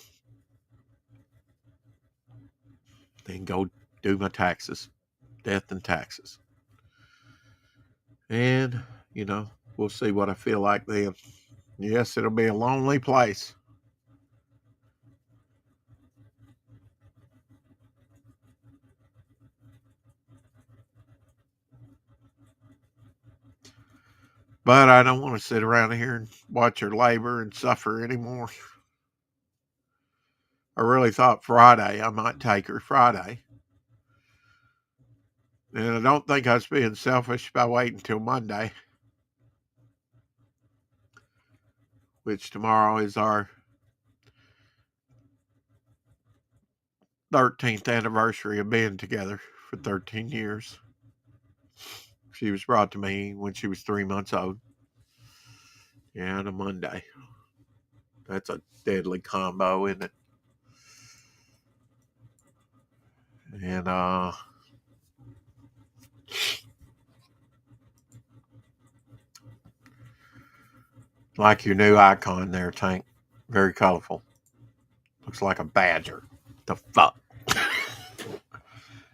then go do my taxes, death and taxes, and we'll see what I feel like then. Yes, it'll be a lonely place. But I don't want to sit around here and watch her labor and suffer anymore. I really thought Friday I might take her Friday. And I don't think I was being selfish by waiting until Monday, which tomorrow is our 13th anniversary of being together for 13 years. She was brought to me when she was 3 months old. Yeah, on a Monday. That's a deadly combo, isn't it? And like your new icon there, Tank. Very colorful. Looks like a badger. The fuck.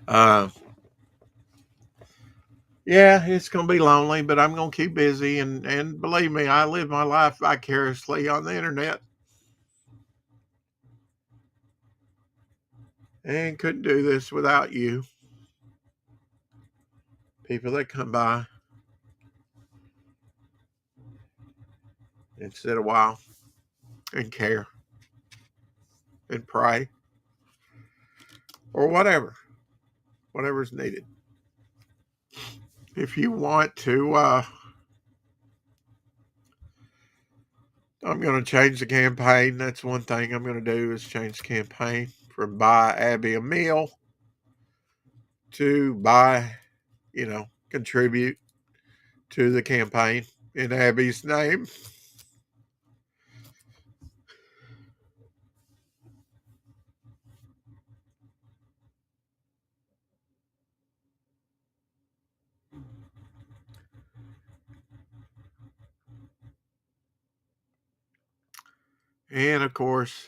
uh, yeah, it's gonna be lonely, but I'm gonna keep busy, and believe me, I live my life vicariously on the internet, and couldn't do this without you, people that come by and sit a while and care and pray or whatever's needed. If you want to, I'm going to change the campaign. That's one thing I'm going to do is change the campaign from buy Abby a meal to buy, contribute to the campaign in Abby's name. And of course,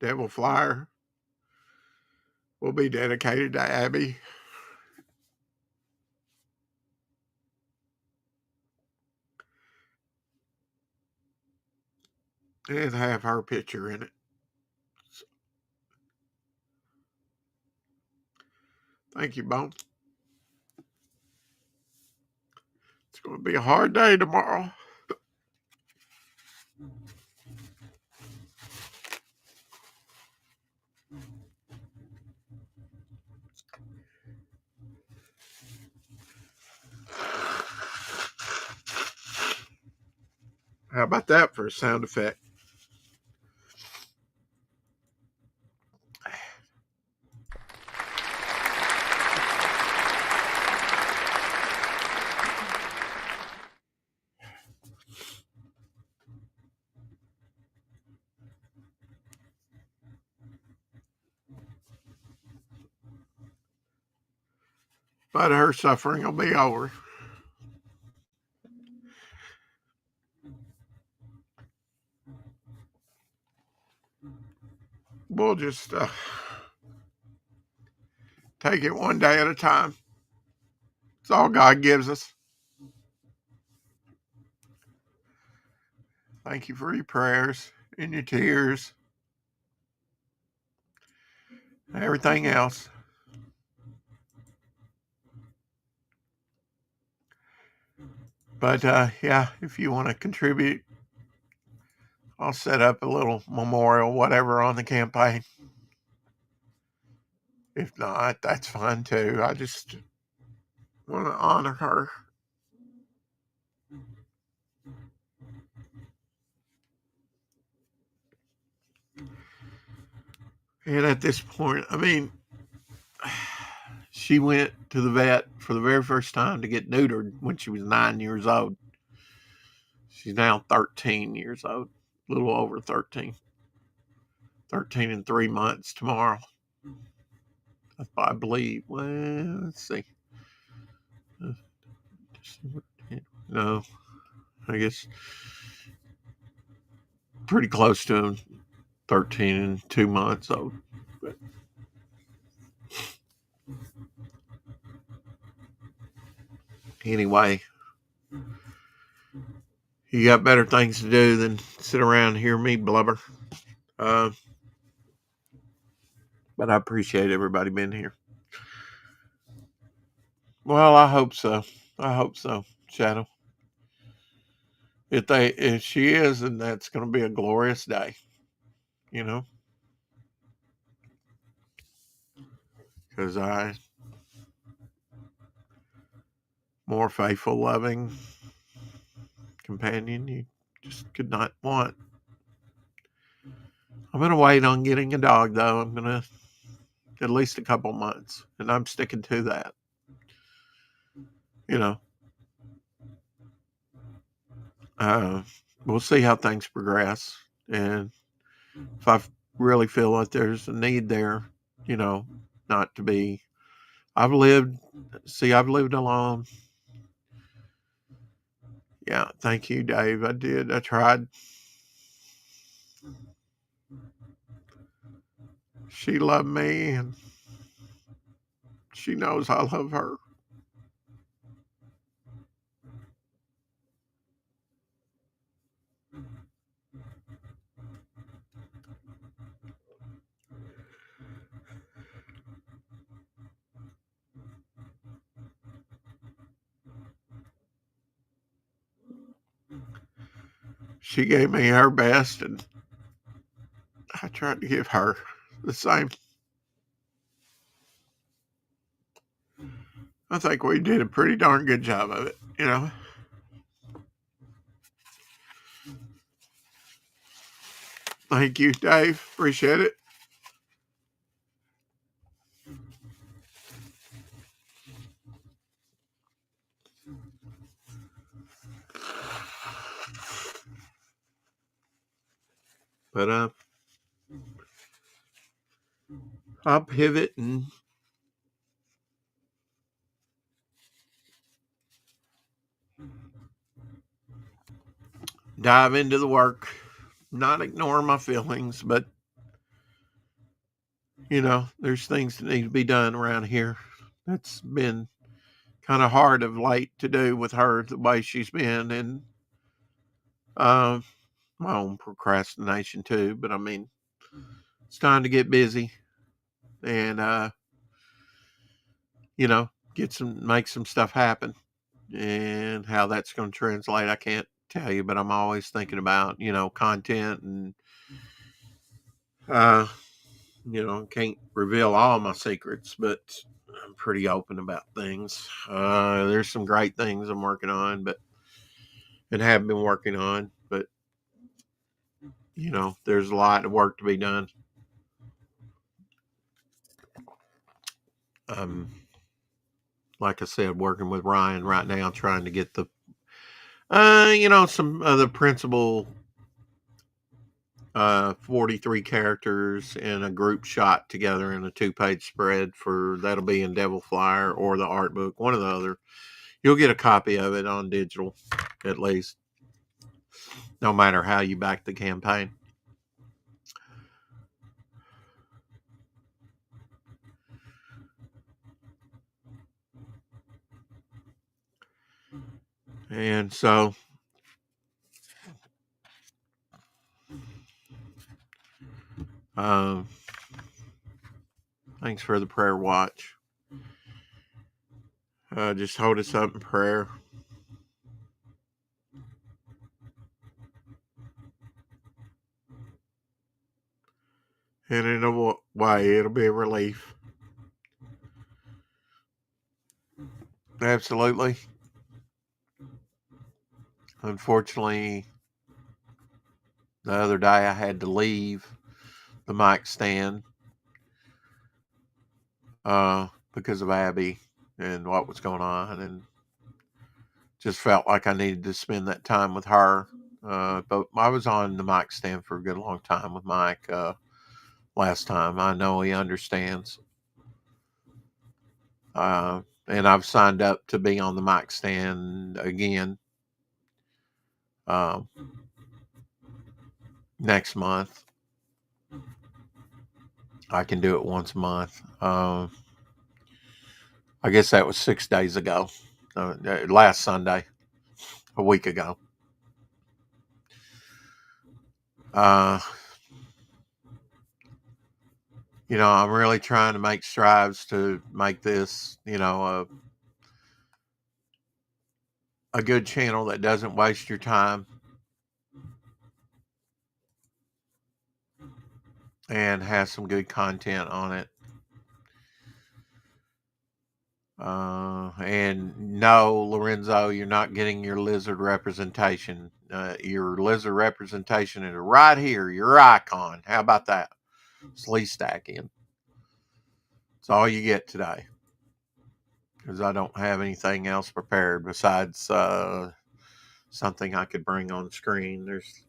Devil Flyer will be dedicated to Abby. And have her picture in it. So, thank you, Bone. It's going to be a hard day tomorrow. How about that for a sound effect? But her suffering will be over. We'll just take it one day at a time. It's all God gives us. Thank you for your prayers and your tears and everything else. But yeah, if you want to contribute, I'll set up a little memorial, whatever, on the campaign. If not, that's fine too. I just want to honor her. And at this point, I mean, she went to the vet for the very first time to get neutered when she was 9 years old. She's now 13 years old, a little over 13. 13 and 3 months tomorrow, I believe. Well, let's see. No, I guess pretty close to 13 and 2 months old. But anyway, you got better things to do than sit around and hear me blubber. But I appreciate everybody being here. Well, I hope so. Shadow. If she is, then that's going to be a glorious day. Because more faithful, loving companion you just could not want. I'm going to wait on getting a dog, though. I'm going to at least a couple months, and I'm sticking to that. We'll see how things progress, and if I really feel like there's a need there, not to be. I've lived alone. Yeah, thank you, Dave. I did. I tried. She loved me, and she knows I love her. She gave me her best, and I tried to give her the same. I think we did a pretty darn good job of it, you know. Thank you, Dave. Appreciate it. But I'll pivot and dive into the work. Not ignore my feelings, but there's things that need to be done around here. That's been kind of hard of late to do with her the way she's been, and uh, my own procrastination too. But I mean, it's time to get busy and make some stuff happen. And how that's going to translate, I can't tell you, but I'm always thinking about content and uh, can't reveal all my secrets, but I'm pretty open about things. There's some great things I'm working on, and have been working on, but there's a lot of work to be done. Um, like I said, working with Ryan right now, trying to get some of the principal 43 characters in a group shot together in a 2-page spread that'll be in Devil Flyer or the art book, one or the other. You'll get a copy of it on digital, at least, no matter how you back the campaign. And so, um, thanks for the prayer watch. Just hold us up in prayer. And in a way, it'll be a relief. Absolutely. Unfortunately, the other day I had to leave the mic stand because of Abby and what was going on, and just felt like I needed to spend that time with her. But I was on the mic stand for a good long time with Mike last time. I know he understands. And I've signed up to be on the mic stand again um, next month. I can do it once a month. I guess that was 6 days ago, last Sunday, a week ago. Uh, I'm really trying to make strides to make this, a good channel that doesn't waste your time and has some good content on it. And no, Lorenzo, you're not getting your lizard representation. Your lizard representation is right here, your icon. How about that? Slee stack in. It's all you get today. Because I don't have anything else prepared besides something I could bring on screen. There's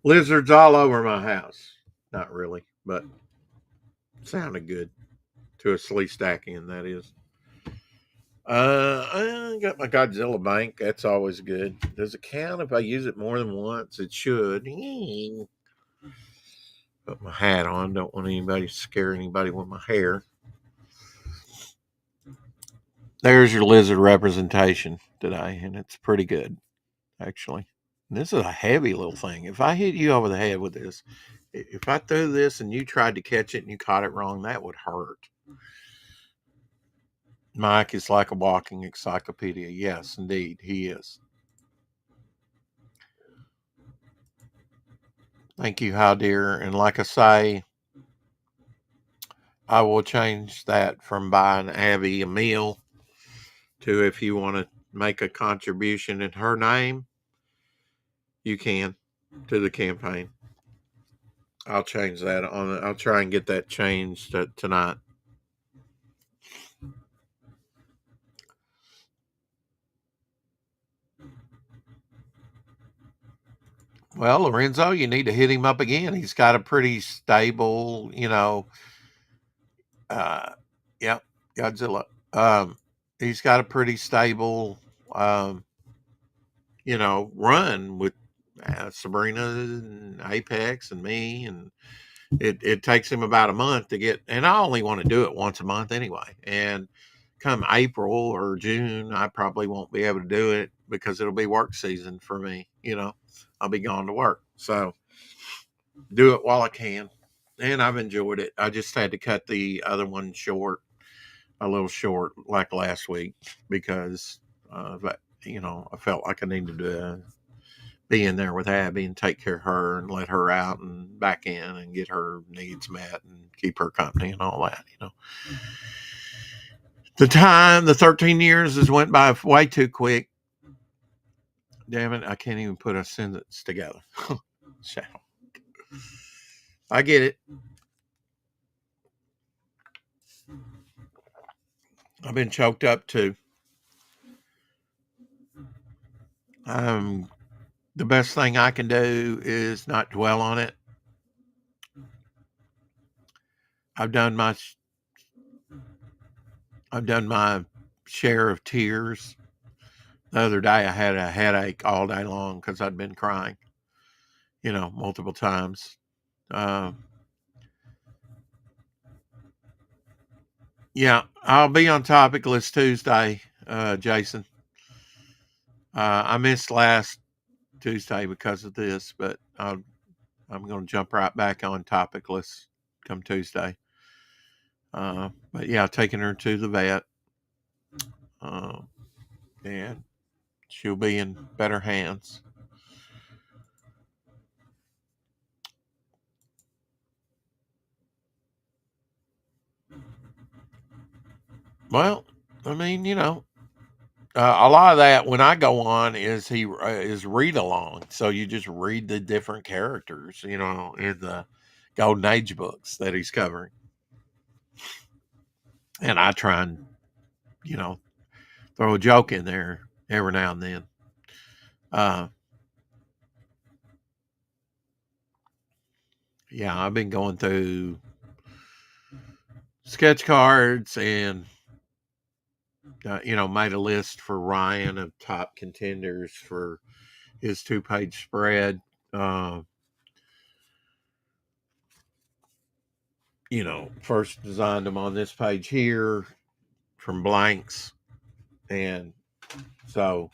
lizards all over my house. Not really, but sounded good to a Slee stack in, that is. I got my Godzilla bank. That's always good. Does it count if I use it more than once? It should. Put my hat on. Don't want anybody to scare anybody with my hair. There's your lizard representation today, and it's pretty good, actually. This is a heavy little thing. If I hit you over the head with this, if I threw this and you tried to catch it and you caught it wrong, that would hurt. Mike is like a walking encyclopedia. Yes, indeed, he is. Thank you, how dear. And like I say, I will change that from buying Abby a meal to, if you want to make a contribution in her name, you can, to the campaign. I'll change that on. I'll try and get that changed tonight. Well, Lorenzo, you need to hit him up again. He's got a pretty stable, uh, yep, Godzilla. He's got a pretty stable, um, run with Sabrina and Apex and me, and it takes him about a month to get. And I only want to do it once a month anyway. And come April or June, I probably won't be able to do it because it'll be work season for me. I'll be gone to work, so do it while I can. And I've enjoyed it. I just had to cut the other one short, a little short, like last week, because I felt like I needed to be in there with Abby and take care of her and let her out and back in and get her needs met and keep her company and all that. The 13 years has went by way too quick. Damn it, I can't even put a sentence together. So, I get it. I've been choked up too. Um, the best thing I can do is not dwell on it. I've done my I've done my share of tears. The other day I had a headache all day long because I'd been crying, multiple times. Uh, yeah, I'll be on topic list Tuesday, Jason. I missed last Tuesday because of this, but I'm going to jump right back on topic list come Tuesday. But yeah, taking her to the vet, uh, and she'll be in better hands. Well, I mean, a lot of that when I go on is read along. So you just read the different characters, in the Golden Age books that he's covering, and I try and you know throw a joke in there every now and then. Uh, yeah, I've been going through sketch cards and made a list for Ryan of top contenders for his 2-page spread. Uh, first designed them on this page here from blanks, and so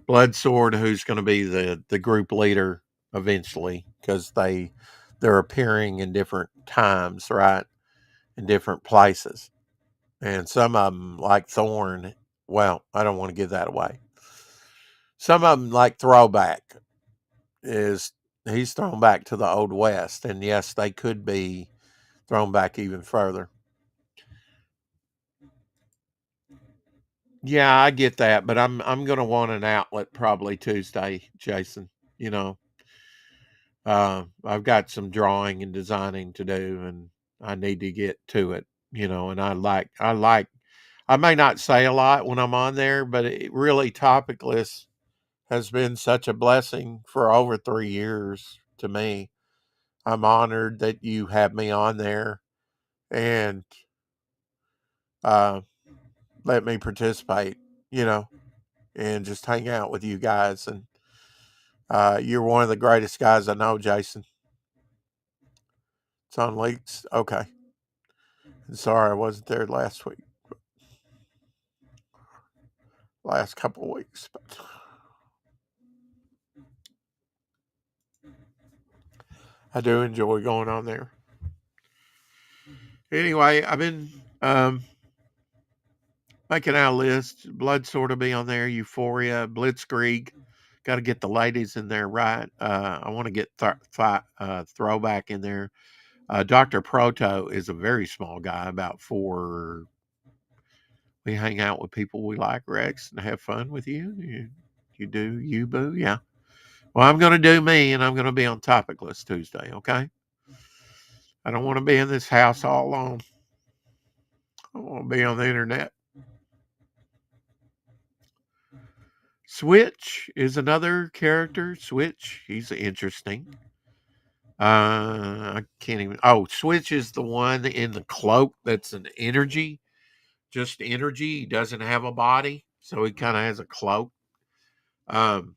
Blood Sword, who's going to be the group leader eventually, because they're appearing in different times, right, in different places, and some of them like Thorn. Well, I don't want to give that away. Some of them like Throwback is he's thrown back to the Old West, and yes, they could be thrown back even further. Yeah, I get that, but I'm gonna want an outlet probably Tuesday, Jason. You know, I've got some drawing and designing to do, and I need to get to it. And I may not say a lot when I'm on there, but it really topicless has been such a blessing for over 3 years to me. I'm honored that you have me on there and uh, let me participate. You know, and just hang out with you guys. And you're one of the greatest guys I know, Jason. It's on leaks. Okay. And sorry I wasn't there last week, last couple of weeks, but I do enjoy going on there. Anyway, I've been making out a list. Blood Sword will be on there. Euphoria, Blitzkrieg, Got to get the ladies in there right. I want to get throwback in there. Dr. Proto is a very small guy, about 4. We hang out with people we like, Rex, and have fun with you. You do you, boo? Yeah. Well, I'm going to do me, and I'm going to be on Topicless Tuesday, okay? I don't want to be in this house all alone. I want to be on the internet. Switch is another character. Switch, he's interesting. I can't even. Oh, Switch is the one in the cloak that's an energy, just energy. He doesn't have a body, so he kind of has a cloak. Um,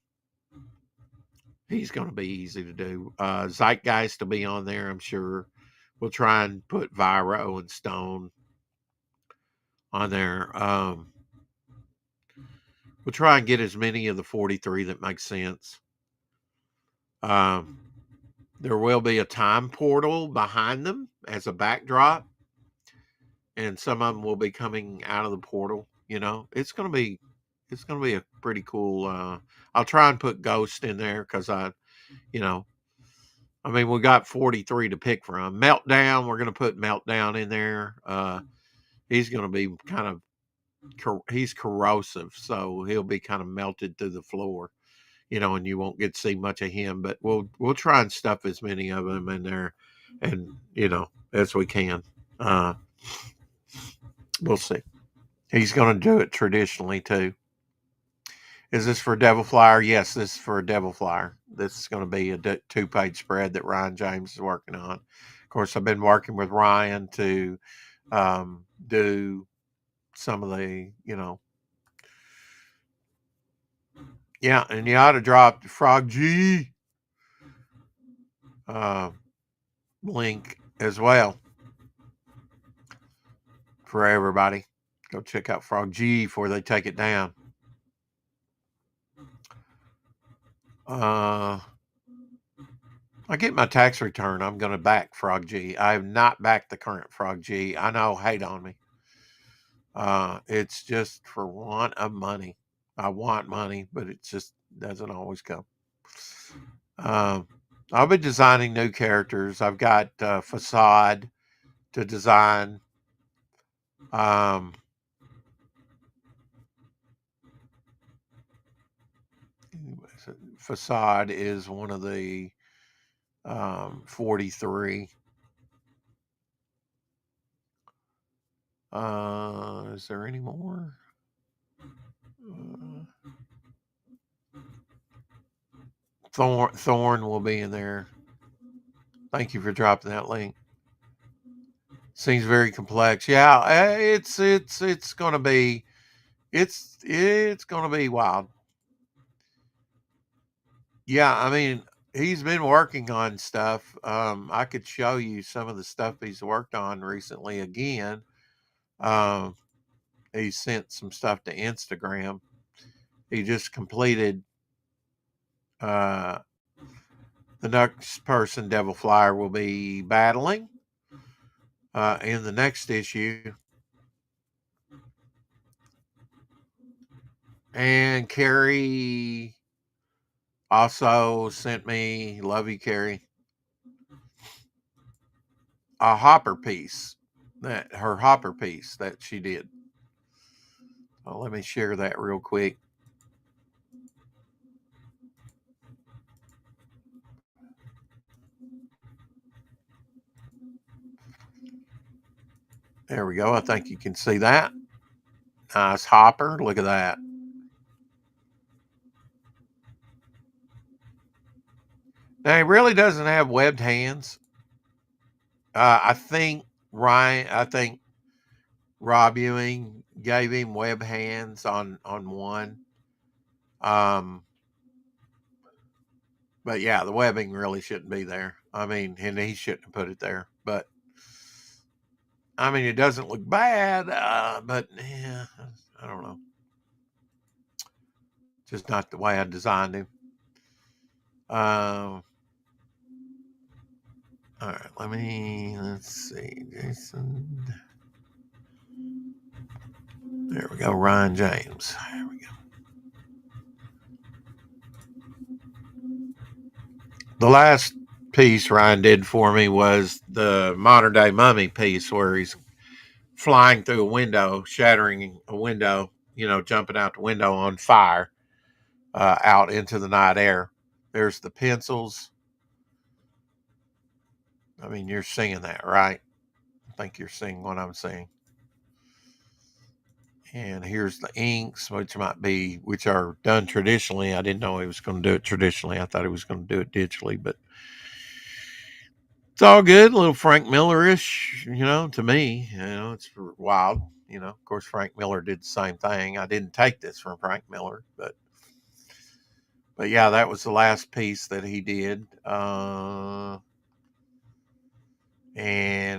he's going to be easy to do. Zeitgeist to be on there, I'm sure. We'll try and put Viro and Stone on there. We'll try and get as many of the 43 that make sense. Um, there will be a time portal behind them as a backdrop, and some of them will be coming out of the portal. It's gonna be a pretty cool. I'll try and put Ghost in there because you know, we got 43 to pick from. Meltdown, we're gonna put Meltdown in there. He's gonna be kind of he's corrosive, so he'll be kind of melted through the floor, and you won't get to see much of him. But we'll try and stuff as many of them in there, and as we can. Uh, we'll see. He's going to do it traditionally too. Is this for Devil Flyer? Yes, this is for a Devil Flyer. This is going to be a 2-page spread that Ryan James is working on. Of course, I've been working with Ryan to do some of the, yeah, and you ought to drop the Frog G uh, link as well for everybody. Go check out Frog G before they take it down. I get my tax return. I'm going to back Frog G. I have not backed the current Frog G. I know, hate on me. It's just for want of money. I want money, but it just doesn't always come. I'll be designing new characters. I've got Facade to design. Facade is one of the 43. Is there any more? Thorn will be in there. Thank you for dropping that link. Seems very complex. Yeah, it's gonna be it's gonna be wild. Yeah, he's been working on stuff. I could show you some of the stuff he's worked on recently again. Um, he sent some stuff to Instagram. He just completed the next person Devil Flyer will be battling in the next issue. And Carrie also sent me, love you, Carrie, a hopper piece, her hopper piece that she did. Well, let me share that real quick. There we go. I think you can see that. Nice hopper. Look at that. Now, he really doesn't have webbed hands. I think Rob Ewing gave him web hands on one. But yeah, the webbing really shouldn't be there. And he shouldn't have put it there. But it doesn't look bad. But yeah, I don't know. Just not the way I designed him. All right, let's see, Jason. There we go, Ryan James. There we go. The last piece Ryan did for me was the modern day mummy piece where he's flying through a window, shattering a window, jumping out the window on fire out into the night air. There's the pencils. I mean, you're seeing that, right? I think you're seeing what I'm seeing. And here's the inks, which are done traditionally. I didn't know he was going to do it traditionally. I thought he was going to do it digitally, but it's all good. A little Frank Miller-ish, to me. It's wild. Of course, Frank Miller did the same thing. I didn't take this from Frank Miller, but yeah, that was the last piece that he did. And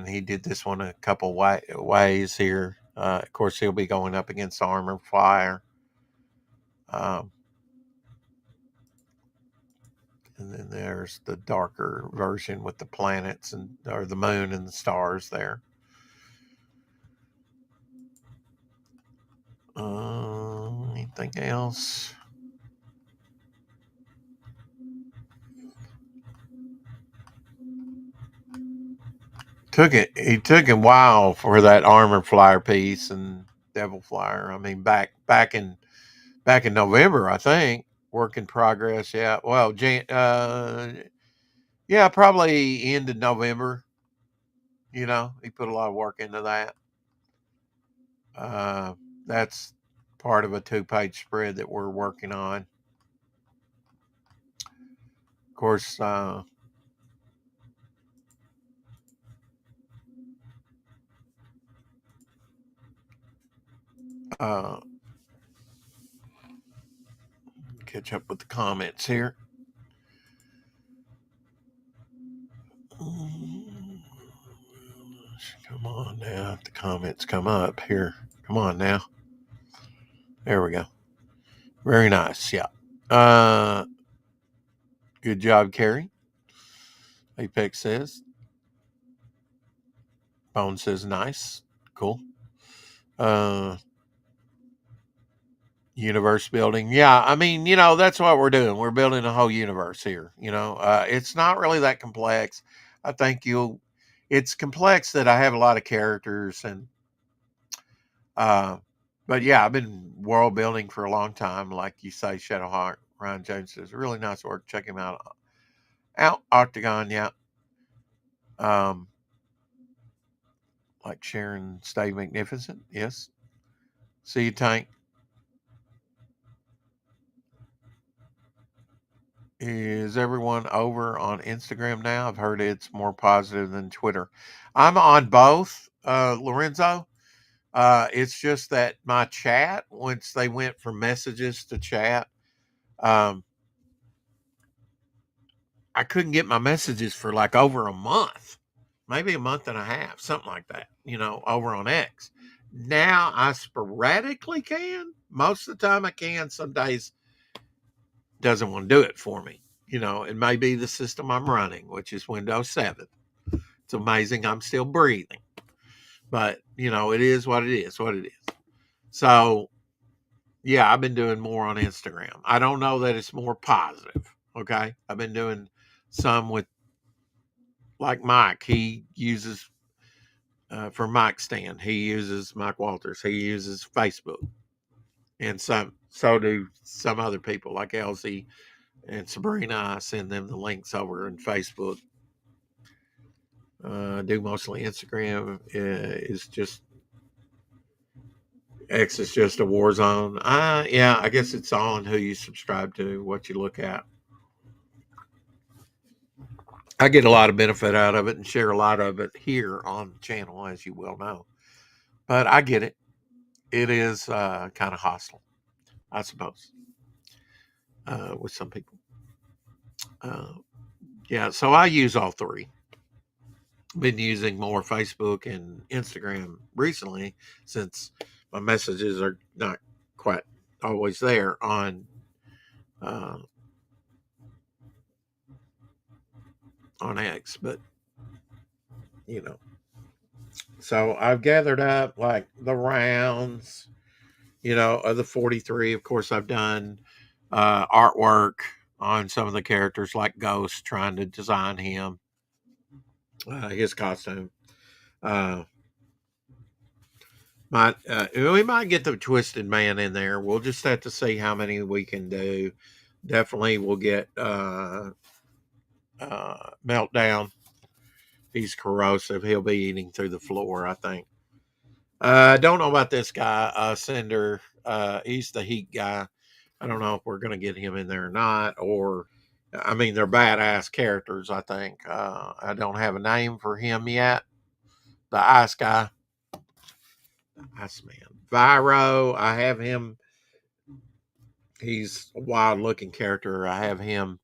he did this one a couple ways here. Of course, he'll be going up against Armor Fire. Um, and then there's the darker version with the planets or the moon and the stars there. Anything else? It took a while for that Armor Flyer piece and Devil Flyer. I mean, back in November, I think. Work in progress. Yeah. Well, yeah, probably end of November. He put a lot of work into that. That's part of a 2-page spread that we're working on. Of course, catch up with the comments here. Come on now. The comments come up here. Come on now. There we go. Very nice. Yeah. Good job, Carrie. Apex says. Bone says nice. Cool. Universe building. Yeah, I mean, that's what we're doing. We're building a whole universe here. It's not really that complex. I think it's complex that I have a lot of characters but yeah, I've been world building for a long time. Like you say, Shadowheart, Ryan Jones says, really nice work. Check him out. Octagon, yeah. Like Sharon, stay magnificent. Yes. See you, Tank. Is everyone over on Instagram now? I've heard it's more positive than Twitter. I'm on both, Lorenzo. It's just that my chat, once they went from messages to chat, um, I couldn't get my messages for like over a month, maybe a month and a half, something like that, over on X. Now I sporadically can. Most of the time I can. Some days doesn't want to do it for me. It may be the system I'm running, which is Windows 7. It's amazing I'm still breathing. But, it is what it is, So, yeah, I've been doing more on Instagram. I don't know that it's more positive. Okay. I've been doing some with, like Mike. He uses, for Mike Stand, he uses Mike Walters. He uses Facebook. And so do some other people like Elsie and Sabrina. I send them the links over in Facebook. Do mostly Instagram. Is just X is just a war zone. Yeah, I guess it's all in who you subscribe to, what you look at. I get a lot of benefit out of it and share a lot of it here on the channel, as you well know. But I get it. It is kind of hostile, I suppose, with some people. Yeah, so I use all three. Been using more Facebook and Instagram recently since my messages are not quite always there uh, on X, but so I've gathered up like the rounds, of the 43. Of course, I've done artwork on some of the characters, like Ghost, trying to design his costume. Uh, we might get the Twisted Man in there. We'll just have to see how many we can do. Definitely, we'll get Meltdown. He's corrosive. He'll be eating through the floor, I think. I don't know about this guy, Cinder. He's the heat guy. I don't know if we're going to get him in there or not. Or, I mean, they're badass characters, I think. I don't have a name for him yet. The ice guy, Iceman. Viro, I have him. He's a wild looking character. I have him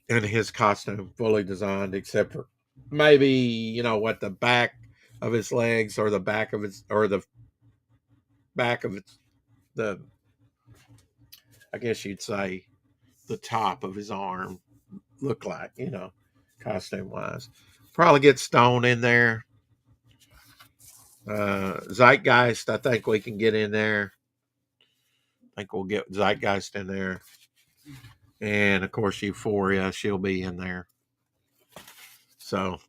in his costume fully designed, except for maybe, what, the back of his legs or the back of his, or the back of its, the, I guess you'd say, the top of his arm look like, costume wise. Probably get Stone in there. Zeitgeist, I think we can get in there. I think we'll get Zeitgeist in there. And of course, Euphoria, she'll be in there. So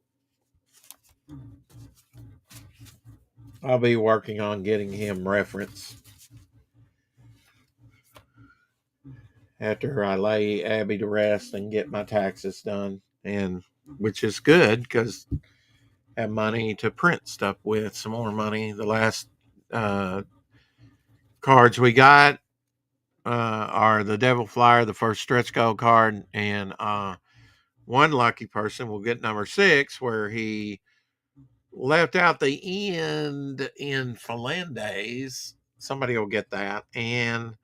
I'll be working on getting him reference after I lay Abby to rest and get my taxes done. And which is good because I have money to print stuff with, some more money. The last cards we got are the Devil Flyer, the first stretch goal card, and one lucky person will get number 6, where he left out the end in Falandes. Somebody will get that. And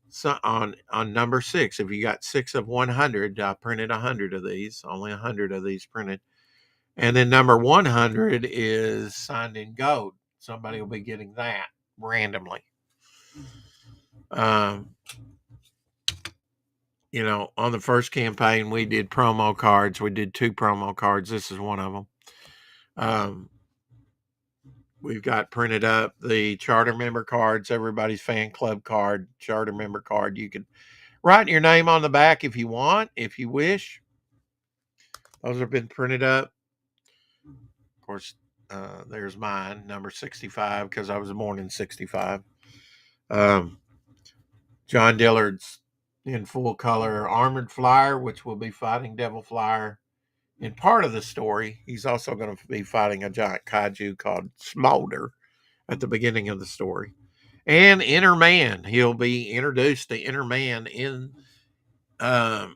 so on number 6, if you got 6 of 100, I printed 100 of these, only 100 of these printed. And then number 100 is signed in gold. Somebody will be getting that randomly. Um, on the first campaign, we did promo cards. We did 2 promo cards. This is one of them. We've got printed up the charter member cards, everybody's fan club card, charter member card. You can write your name on the back if you want, if you wish. Those have been printed up. Of course, there's mine, number 65, because I was born in 65. John Dillard's in full color Armored Flyer, which will be fighting Devil Flyer. In part of the story, he's also going to be fighting a giant kaiju called Smolder at the beginning of the story. And Inner Man, he'll be introduced to Inner Man in, at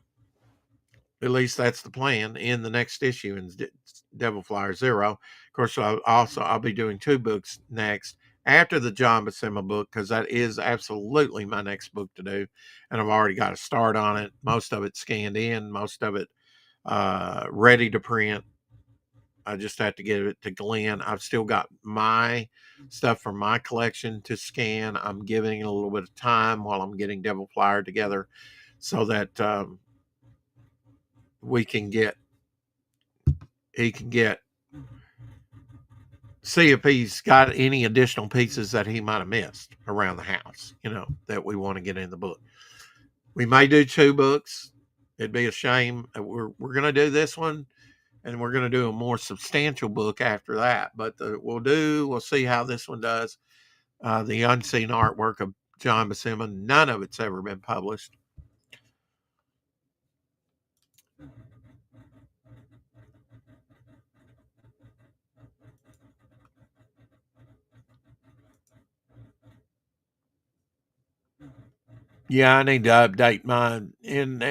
least that's the plan, in the next issue in Devil Flyer Zero. Of course, I'll be doing 2 books next after the John Buscema book, because that is absolutely my next book to do, and I've already got a start on it. Most of it scanned in, most of it ready to print. I just have to give it to Glenn. I've still got my stuff from my collection to scan. I'm giving it a little bit of time while I'm getting Devil Flyer together, so that he can get, see if he's got any additional pieces that he might have missed around the house, that we want to get in the book. We may do 2 books. It'd be a shame. We're going to do this one, and we're going to do a more substantial book after that. But we'll see how this one does. The unseen artwork of John Buscema, none of it's ever been published. Yeah, I need to update mine and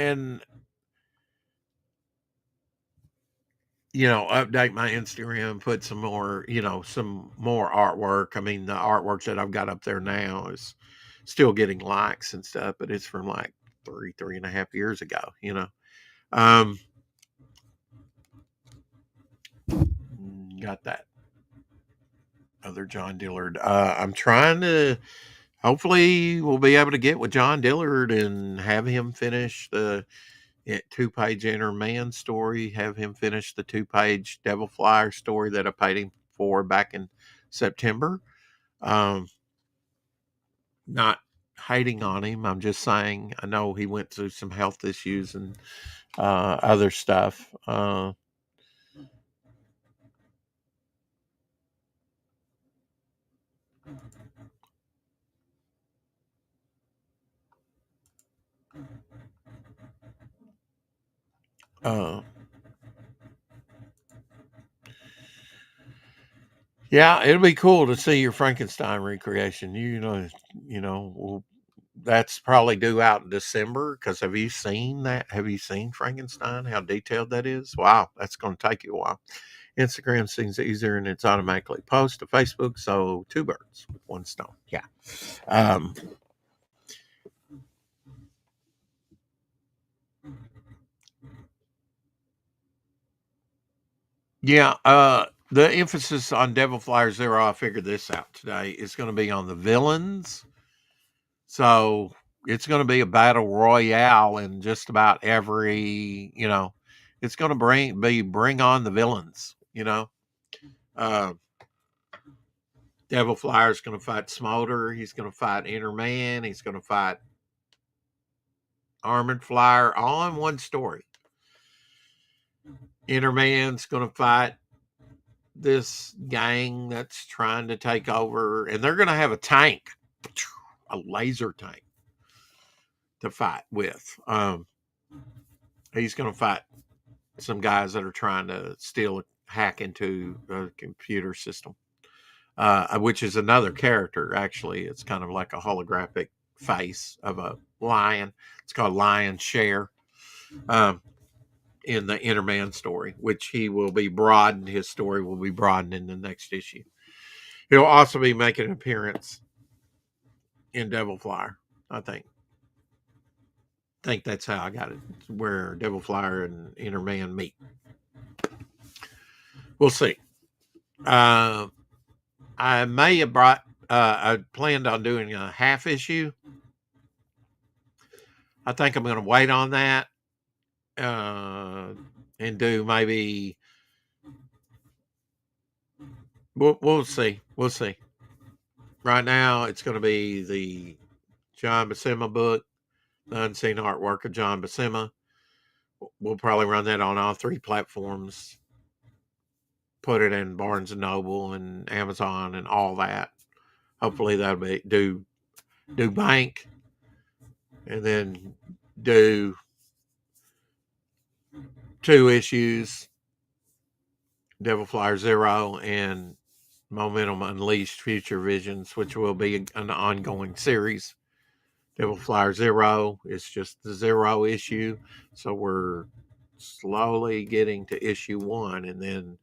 update my Instagram, put some more artwork. I mean, the artwork that I've got up there now is still getting likes and stuff, but it's from like 3.5 years ago. Um, got that other John Dillard. I'm trying to, hopefully we'll be able to get with John Dillard and have him finish the 2-page Inner Man story, have him finish the 2-page Devil Flyer story that I paid him for back in September. Not hating on him. I'm just saying I know he went through some health issues and other stuff. Uh, yeah, it'll be cool to see your Frankenstein recreation. Well, that's probably due out in December. Because have you seen that? Have you seen Frankenstein? How detailed that is? Wow, that's going to take you a while. Instagram seems easier and it's automatically post to Facebook. So two birds with one stone. Yeah. Um, yeah. The emphasis on Devil Flyer Zero, I figured this out today, is going to be on the villains. So it's going to be a battle royale in just about every. It's going to bring on the villains. Uh, Devil Flyer's going to fight Smolder. He's going to fight Inner Man. He's going to fight Armored Flyer, all in one story. Inner Man's going to fight this gang that's trying to take over, and they're going to have a tank, a laser tank to fight with. He's going to fight some guys that are trying to hack into the computer system, which is another character. Actually, it's kind of like a holographic face of a lion. It's called Lion Share. Um, in the Inner Man story, which he will be broadened. His story will be broadened in the next issue. He'll also be making an appearance in Devil Flyer. I think that's how I got it. Where Devil Flyer and Inner Man meet. We'll see. Uh, I may have brought. I planned on doing a half issue. I think I'm going to wait on that and do maybe. We'll see. We'll see. Right now, it's going to be the John Buscema book, the unseen artwork of John Buscema. We'll probably run that on all three platforms. Put it in Barnes and Noble and Amazon and all that. Hopefully that'll be do bank, and then do two issues, Devil Flyer Zero and Momentum Unleashed Future Visions, which will be an ongoing series. Devil Flyer Zero is just the zero issue, so we're slowly getting to issue one, and then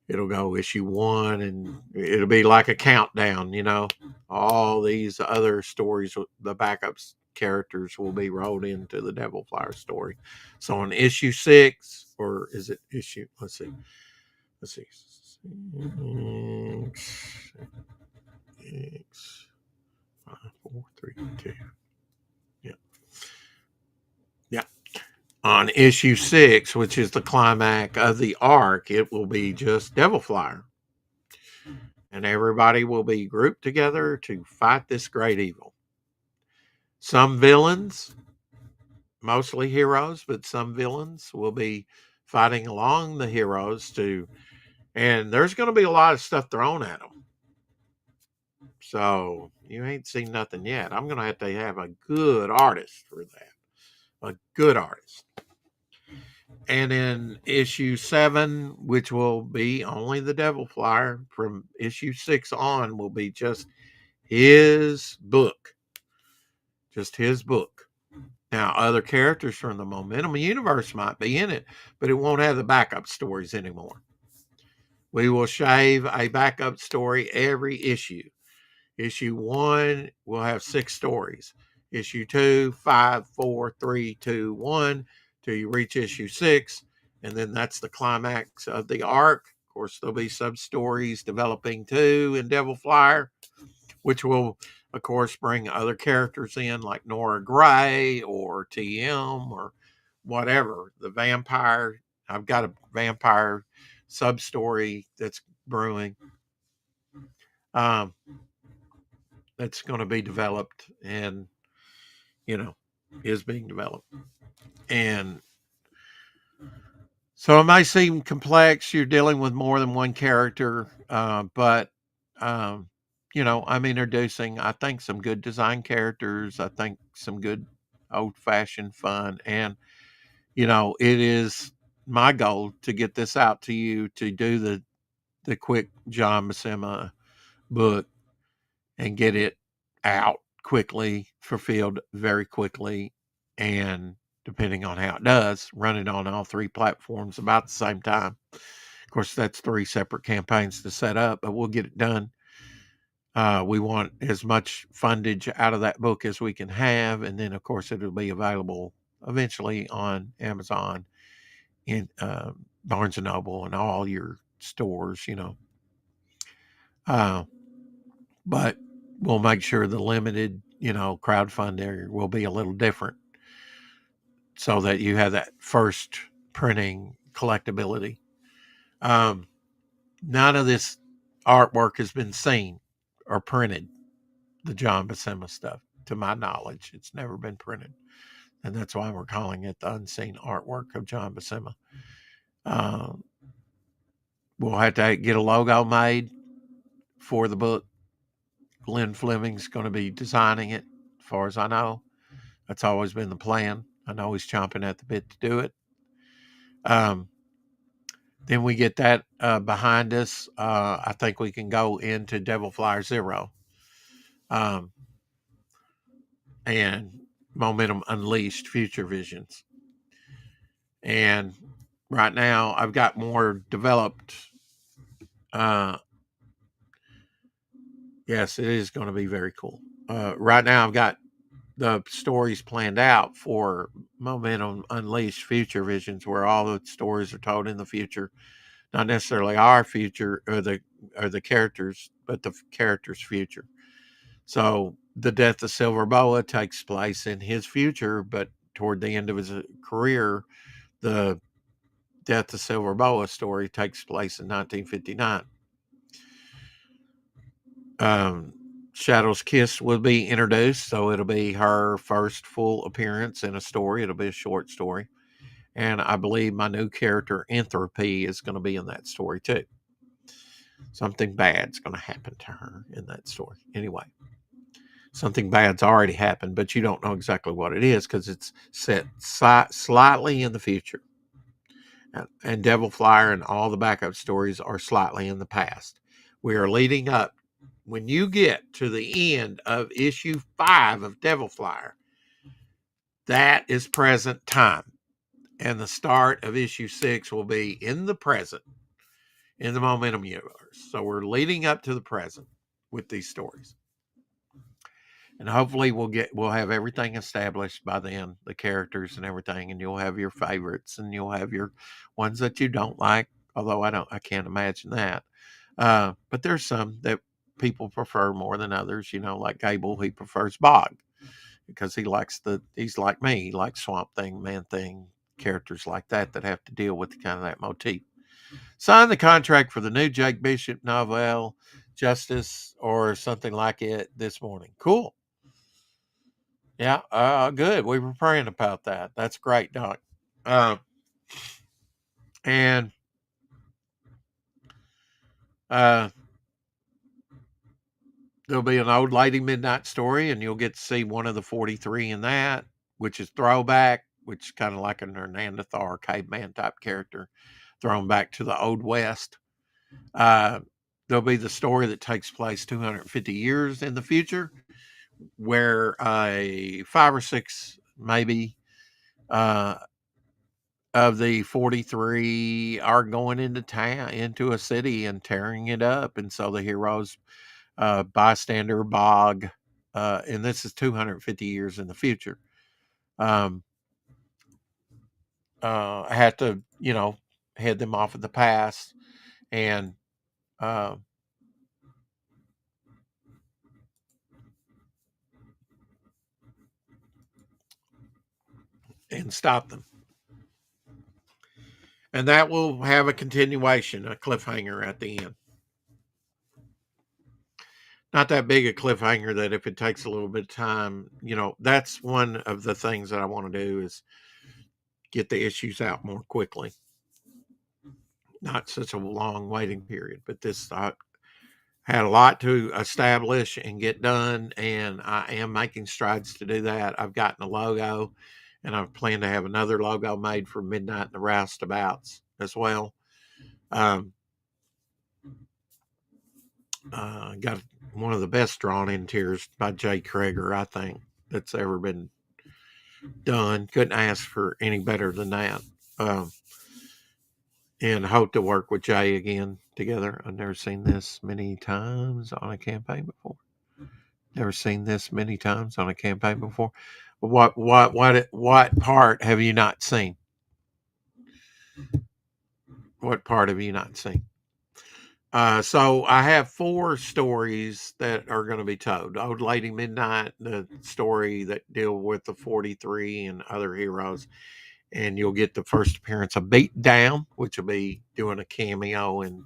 it'll go issue one, and it'll be like a countdown. All these other stories, the backups characters will be rolled into the Devil Flyer story. So on issue six, or is it issue? Let's see. Six, 5, 4, 3, 2. Yeah. Yeah. On issue six, which is the climax of the arc, it will be just Devil Flyer. And everybody will be grouped together to fight this great evil. Some villains, mostly heroes, but some villains will be fighting along the heroes and there's going to be a lot of stuff thrown at them. So you ain't seen nothing yet. I'm going to have a good artist for that. A good artist. And in issue 7, which will be only the Devil Flyer, from issue 6 on will be just his book. Just his book. Now, other characters from the Momentum universe might be in it, but it won't have the backup stories anymore. We will shave a backup story every issue. Issue 1 will have 6 stories. Issue 2, 5, 4, 3, 2, 1, till you reach issue 6, and then that's the climax of the arc. Of course, there'll be sub stories developing too in Devil Flyer, which will, of course, bring other characters in like Nora Gray or TM or whatever. The vampire, I've got a vampire sub story that's brewing. Um, that's going to be developed and, you know, is being developed. And so it may seem complex. You're dealing with more than one character, but um, I'm introducing, I think, some good design characters. I think some good old fashioned fun, and it is my goal to get this out to you to do the quick John Buscema book and get it out quickly, fulfilled very quickly, and depending on how it does, run it on all three platforms about the same time. Of course, that's three separate campaigns to set up, but we'll get it done. We want as much fundage out of that book as we can have, and then, of course, it'll be available eventually on Amazon, in Barnes and Noble, and all your stores. Uh, but we'll make sure the limited, crowdfunding will be a little different so that you have that first printing collectability. Um, None of this artwork has been seen or printed, the John Buscema stuff. To my knowledge, it's never been printed. And that's why we're calling it the unseen artwork of John Buscema. Um, we'll have to get a logo made for the book. Glenn Fleming's going to be designing it, as far as I know. That's always been the plan. I know he's chomping at the bit to do it. Um, then we get that behind us. I think we can go into Devil Flyer Zero, um, and Momentum Unleashed Future Visions. And right now, I've got more developed. Uh, yes, it is going to be very cool. Right now, I've got the stories planned out for Momentum Unleashed Future Visions, where all the stories are told in the future, not necessarily our future or the characters, but the character's future. So the death of Silver Boa takes place in his future, but toward the end of his career, the death of Silver Boa story takes place in 1959. Um, Shadow's Kiss will be introduced, so it'll be her first full appearance in a story. It'll be a short story. And I believe my new character, Entropy, is going to be in that story too. Something bad's going to happen to her in that story. Anyway, something bad's already happened, but you don't know exactly what it is because it's set slightly in the future. And Devil Flyer and all the backup stories are slightly in the past. We are leading up. When you get to the end of issue 5 of Devil Flyer, that is present time. And the start of issue 6 will be in the present, in the Momentum universe. So we're leading up to the present with these stories. And hopefully we'll have everything established by then, the characters and everything, and you'll have your favorites and you'll have your ones that you don't like, although I can't imagine that. But there's some that people prefer more than others, like Gable. He prefers Bog because he's like me, he likes Swamp Thing, Man Thing, characters like that have to deal with kind of that motif. Signed the contract for the new Jake Bishop novel, Justice or something like it, this morning. Cool. Yeah, good. We were praying about that. That's great, Doc. Uh, and uh, there'll be an old lady midnight story, and you'll get to see one of the 43 in that, which is throwback, which is kind of like a Neanderthal or caveman type character, thrown back to the Old West. Uh, there'll be the story that takes place 250 years in the future, where 5 or 6 maybe uh, of the 43 are going into town, into a city, and tearing it up. And so the heroes, Bystander, Bog, and this is 250 years in the future, um, had to, head them off of the past and uh, stop them. And that will have a continuation, a cliffhanger at the end. not that big a cliffhanger that if it takes a little bit of time, that's one of the things that I want to do is get the issues out more quickly. Not such a long waiting period, but this I had a lot to establish and get done, and I am making strides to do that. I've gotten a logo, and I plan to have another logo made for Midnight and the Roustabouts as well. Um, got one of the best drawn interiors by Jay Kreger, I think, that's ever been done. Couldn't ask for any better than that. Um, and hope to work with Jay again together. I've never seen this many times on a campaign before. Never seen this many times on a campaign before. What part have you not seen? What part have you not seen? So I have 4 stories that are going to be told. Old Lady Midnight, the story that deal with the 43 and other heroes, and you'll get the first appearance of Beat Down, which will be doing a cameo in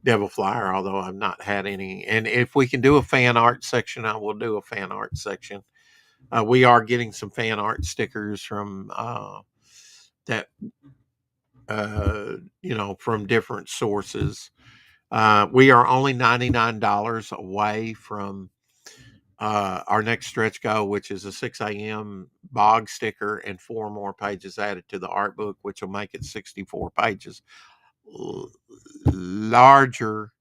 Devil Flyer, although I've not had any. And if we can do a fan art section, I will do a fan art section. We are getting some fan art stickers from that, from different sources. We are only $99 away from our next stretch goal, which is a 6 a.m. bog sticker and 4 more pages added to the art book, which will make it 64 pages. Larger,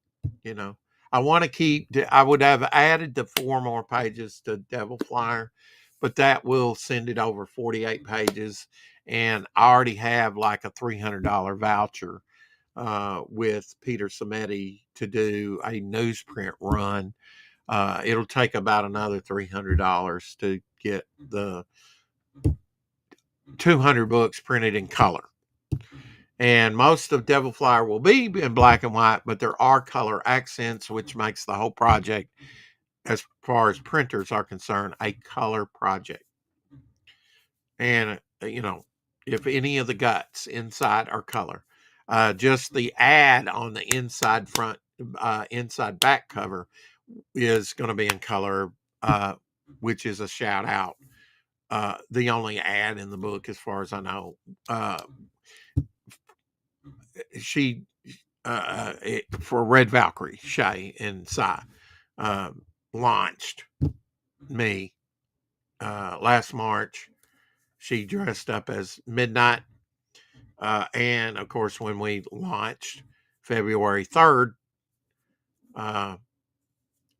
you know. I want to I would have added the 4 more pages to Devil Flyer, but that will send it over 48 pages. And I already have like a $300 voucher with Peter Samedi to do a newsprint run. It'll take about another $300 to get the 200 books printed in color. And most of Devil Flyer will be in black and white, but there are color accents, which makes the whole project, as far as printers are concerned, a color project. And, if any of the guts inside are color, just the ad on the inside back cover is going to be in color, which is a shout out. The only ad in the book, as far as I know, she for Red Valkyrie, Shay and Sai, launched me last March. She dressed up as Midnight. And of course, when we launched February 3rd,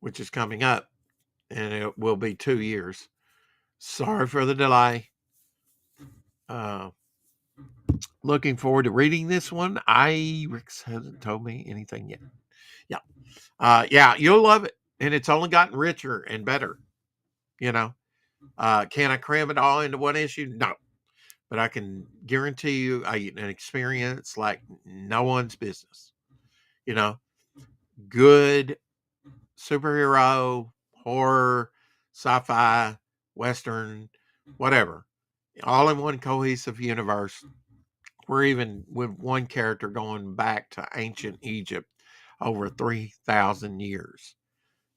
which is coming up, and it will be 2 years. Sorry for the delay. Looking forward to reading this one. Rex hasn't told me anything yet. Yeah, you'll love it, and it's only gotten richer and better. Can I cram it all into one issue? No, but I can guarantee you an experience like no one's business. You know, good superhero, horror, sci-fi, western, whatever, all in one cohesive universe. We're even with one character going back to ancient Egypt over 3,000 years.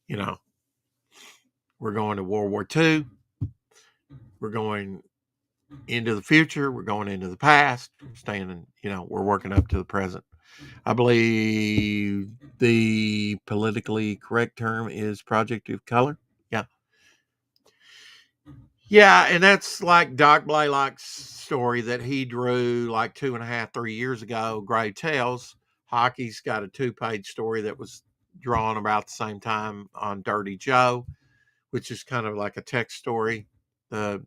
You know, we're going to World War II. We're going into the future. We're going into the past. We're working up to the present. I believe the politically correct term is Project of Color. Yeah. Yeah, and that's like Doc Blaylock's story that he drew like 2.5, 3 years ago, Grey Tales. Hockey's got a 2-page story that was drawn about the same time on Dirty Joe, which is kind of like a text story. The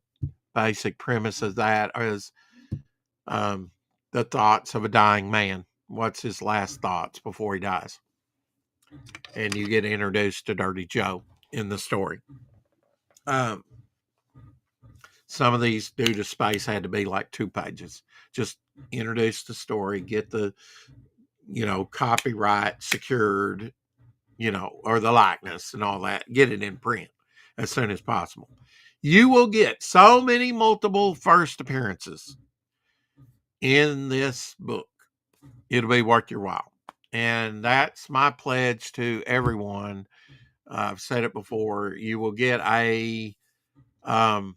basic premise of that is the thoughts of a dying man. What's his last thoughts before he dies? And you get introduced to Dirty Joe in the story. Some of these, due to space, had to be like 2 pages. Just introduce the story, get the, copyright secured, or the likeness and all that, get it in print as soon as possible. You will get so many multiple first appearances in this book. It'll be worth your while. And that's my pledge to everyone I've said it before. You will get a um,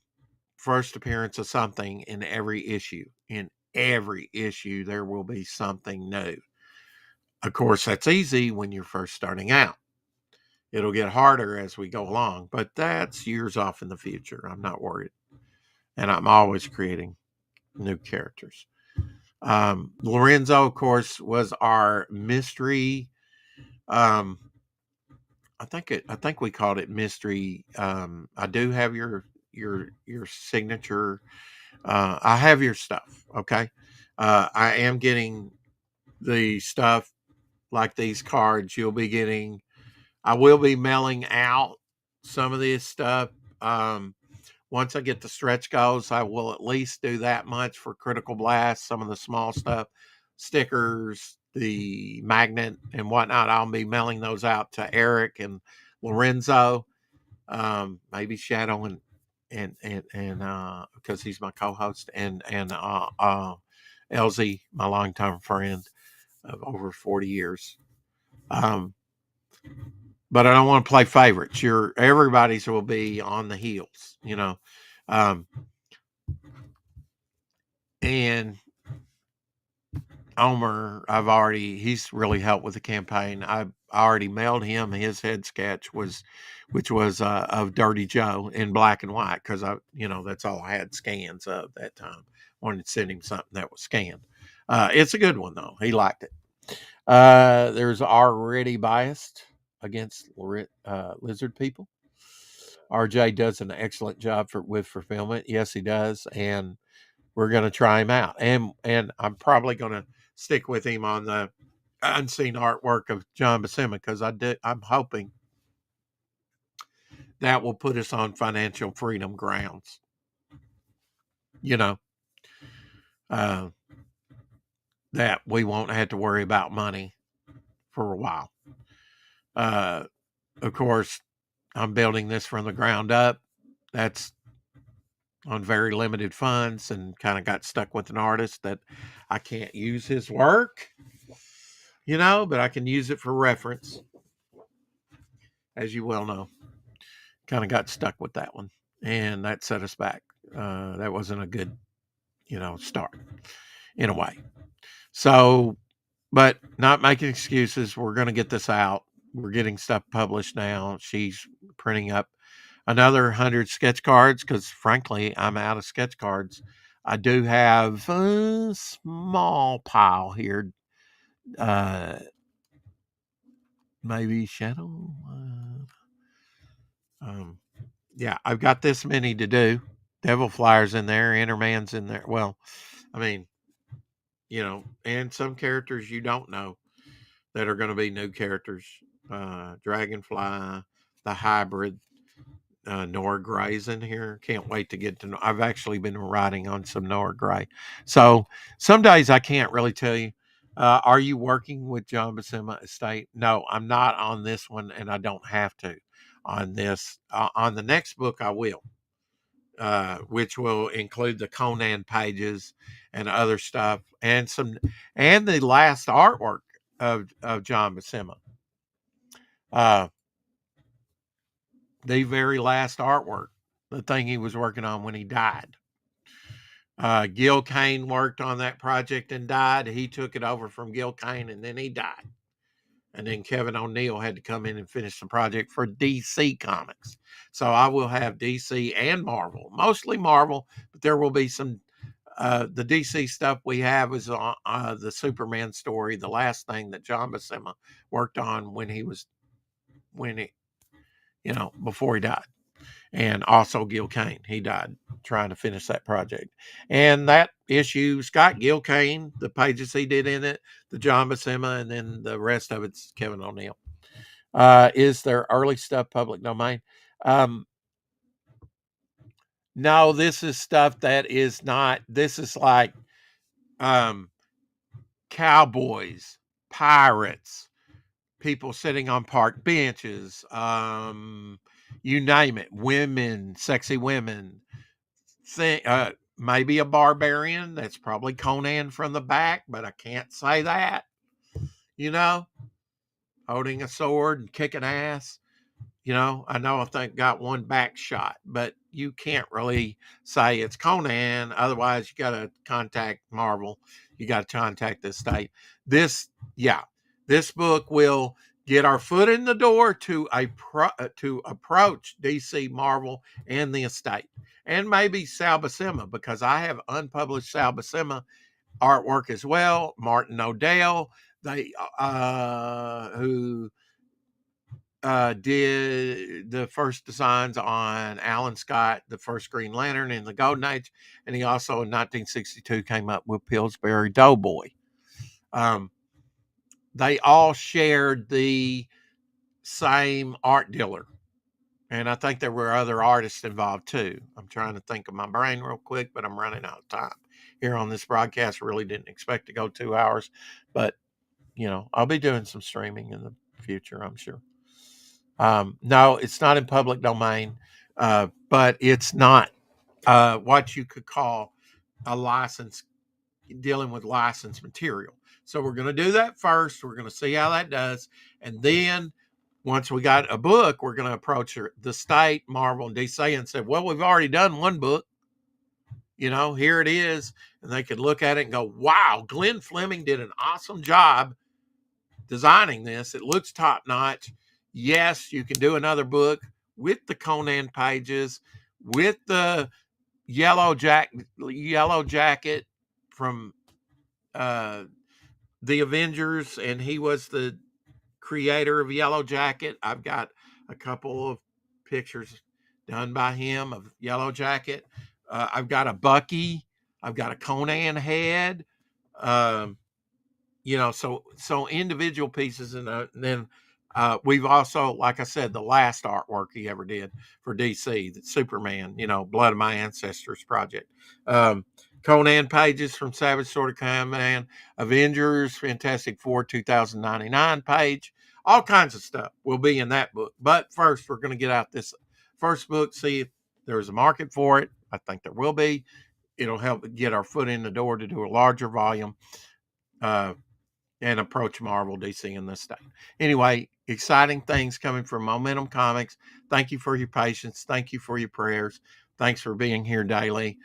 first appearance of something in every issue. In every issue, there will be something new. Of course, that's easy when you're first starting out. It'll get harder as we go along, but that's years off in the future. I'm not worried. And I'm always creating new characters. Lorenzo, of course, was our mystery. Um, I think we called it mystery. I do have your signature. I have your stuff. Okay. I am getting the stuff like these cards. You'll be getting. I will be mailing out some of this stuff. Um, Once I get the stretch goals, I will at least do that much for Critical Blast. Some of the small stuff, stickers, the magnet, and whatnot. I'll be mailing those out to Eric and Lorenzo, maybe Shadow and because he's my co-host, and LZ, my longtime friend of over 40 years. Um, but I don't want to play favorites. Everybody's will be on the heels, you know. Um, and Omer, he's really helped with the campaign. I already mailed him his head sketch which was of Dirty Joe in black and white because that's all I had scans of that time. Wanted to send him something that was scanned. It's a good one though. He liked it. There's already biased against lizard people. RJ does an excellent job with fulfillment. Yes, he does, and we're going to try him out, and I'm probably going to stick with him on the unseen artwork of John Buscema because I'm hoping that will put us on financial freedom grounds. You know, uh, that we won't have to worry about money for a while. Uh, of course, I'm building this from the ground up. That's on very limited funds and kind of got stuck with an artist that I can't use his work, but I can use it for reference, as you well know. Kind of got stuck with that one, and that set us back. That wasn't a good, start in a way. So, but not making excuses. We're going to get this out. We're getting stuff published now. She's printing up another 100 sketch cards because, frankly, I'm out of sketch cards. I do have a small pile here. Maybe Shadow. Yeah, I've got this many to do. Devil Flyer's in there, Enderman's in there. Well, I mean, and some characters you don't know that are going to be new characters. Dragonfly, the hybrid, Nora Gray's in here. Can't wait to get to know. I've actually been writing on some Nora Gray. So some days I can't really tell you. Are you working with John Buscema Estate? No, I'm not on this one, and I don't have to on this. On the next book, I will. Which will include the Conan pages and other stuff, and the last artwork of John Buscema. The very last artwork, the thing he was working on when he died. Gil Kane worked on that project and died. He took it over from Gil Kane, and then he died. And then Kevin O'Neill had to come in and finish the project for DC Comics. So I will have DC and Marvel, mostly Marvel, but there will be some. The DC stuff we have is the Superman story, the last thing that John Buscema worked on before he died. And also Gil Kane, he died trying to finish that project. And that issue's got Gil Kane, the pages he did in it, the John Buscema, and then the rest of it's Kevin O'Neill. Is there early stuff public domain? No, this is stuff that is not. This is like cowboys, pirates, people sitting on park benches, you name it, women, sexy women, maybe a barbarian. That's probably Conan from the back, but I can't say that, holding a sword and kicking ass. I know I think got one back shot, but you can't really say it's Conan. Otherwise, you got to contact Marvel. You got to contact the state. This, yeah, this book will get our foot in the door to approach DC, Marvel, and the estate, and maybe Sal Buscema, because I have unpublished Sal Buscema artwork as well. Martin O'Dell, they who did the first designs on Alan Scott, the first Green Lantern in the Golden Age, and he also in 1962 came up with Pillsbury Doughboy. Um, they all shared the same art dealer, and I think there were other artists involved too. I'm trying to think of my brain real quick, but I'm running out of time here on this broadcast. Really didn't expect to go 2 hours, but I'll be doing some streaming in the future, I'm sure. No, it's not in public domain, but it's not what you could call a license, dealing with licensed material. So we're going to do that first. We're going to see how that does. And then once we got a book, we're going to approach the state, Marvel, and DC and say, well, we've already done one book. Here it is. And they could look at it and go, wow, Glenn Fleming did an awesome job designing this. It looks top notch. Yes, you can do another book with the Conan pages, with the yellow jacket from the Avengers, and he was the creator of Yellow Jacket. I've got a couple of pictures done by him of Yellow Jacket. I've got a Bucky. I've got a Conan head. So individual pieces, and then we've also, like I said, the last artwork he ever did for DC, the Superman, Blood of My Ancestors project. Conan pages from Savage Sword of Conan, Avengers, Fantastic Four 2099 page, all kinds of stuff will be in that book. But first, we're going to get out this first book, see if there's a market for it. I think there will be. It'll help get our foot in the door to do a larger volume. And approach Marvel, DC, in this state. Anyway, exciting things coming from Momentum Comics. Thank you for your patience. Thank you for your prayers. Thanks for being here daily.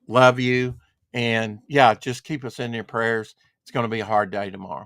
Love you. And yeah, just keep us in your prayers. It's going to be a hard day tomorrow.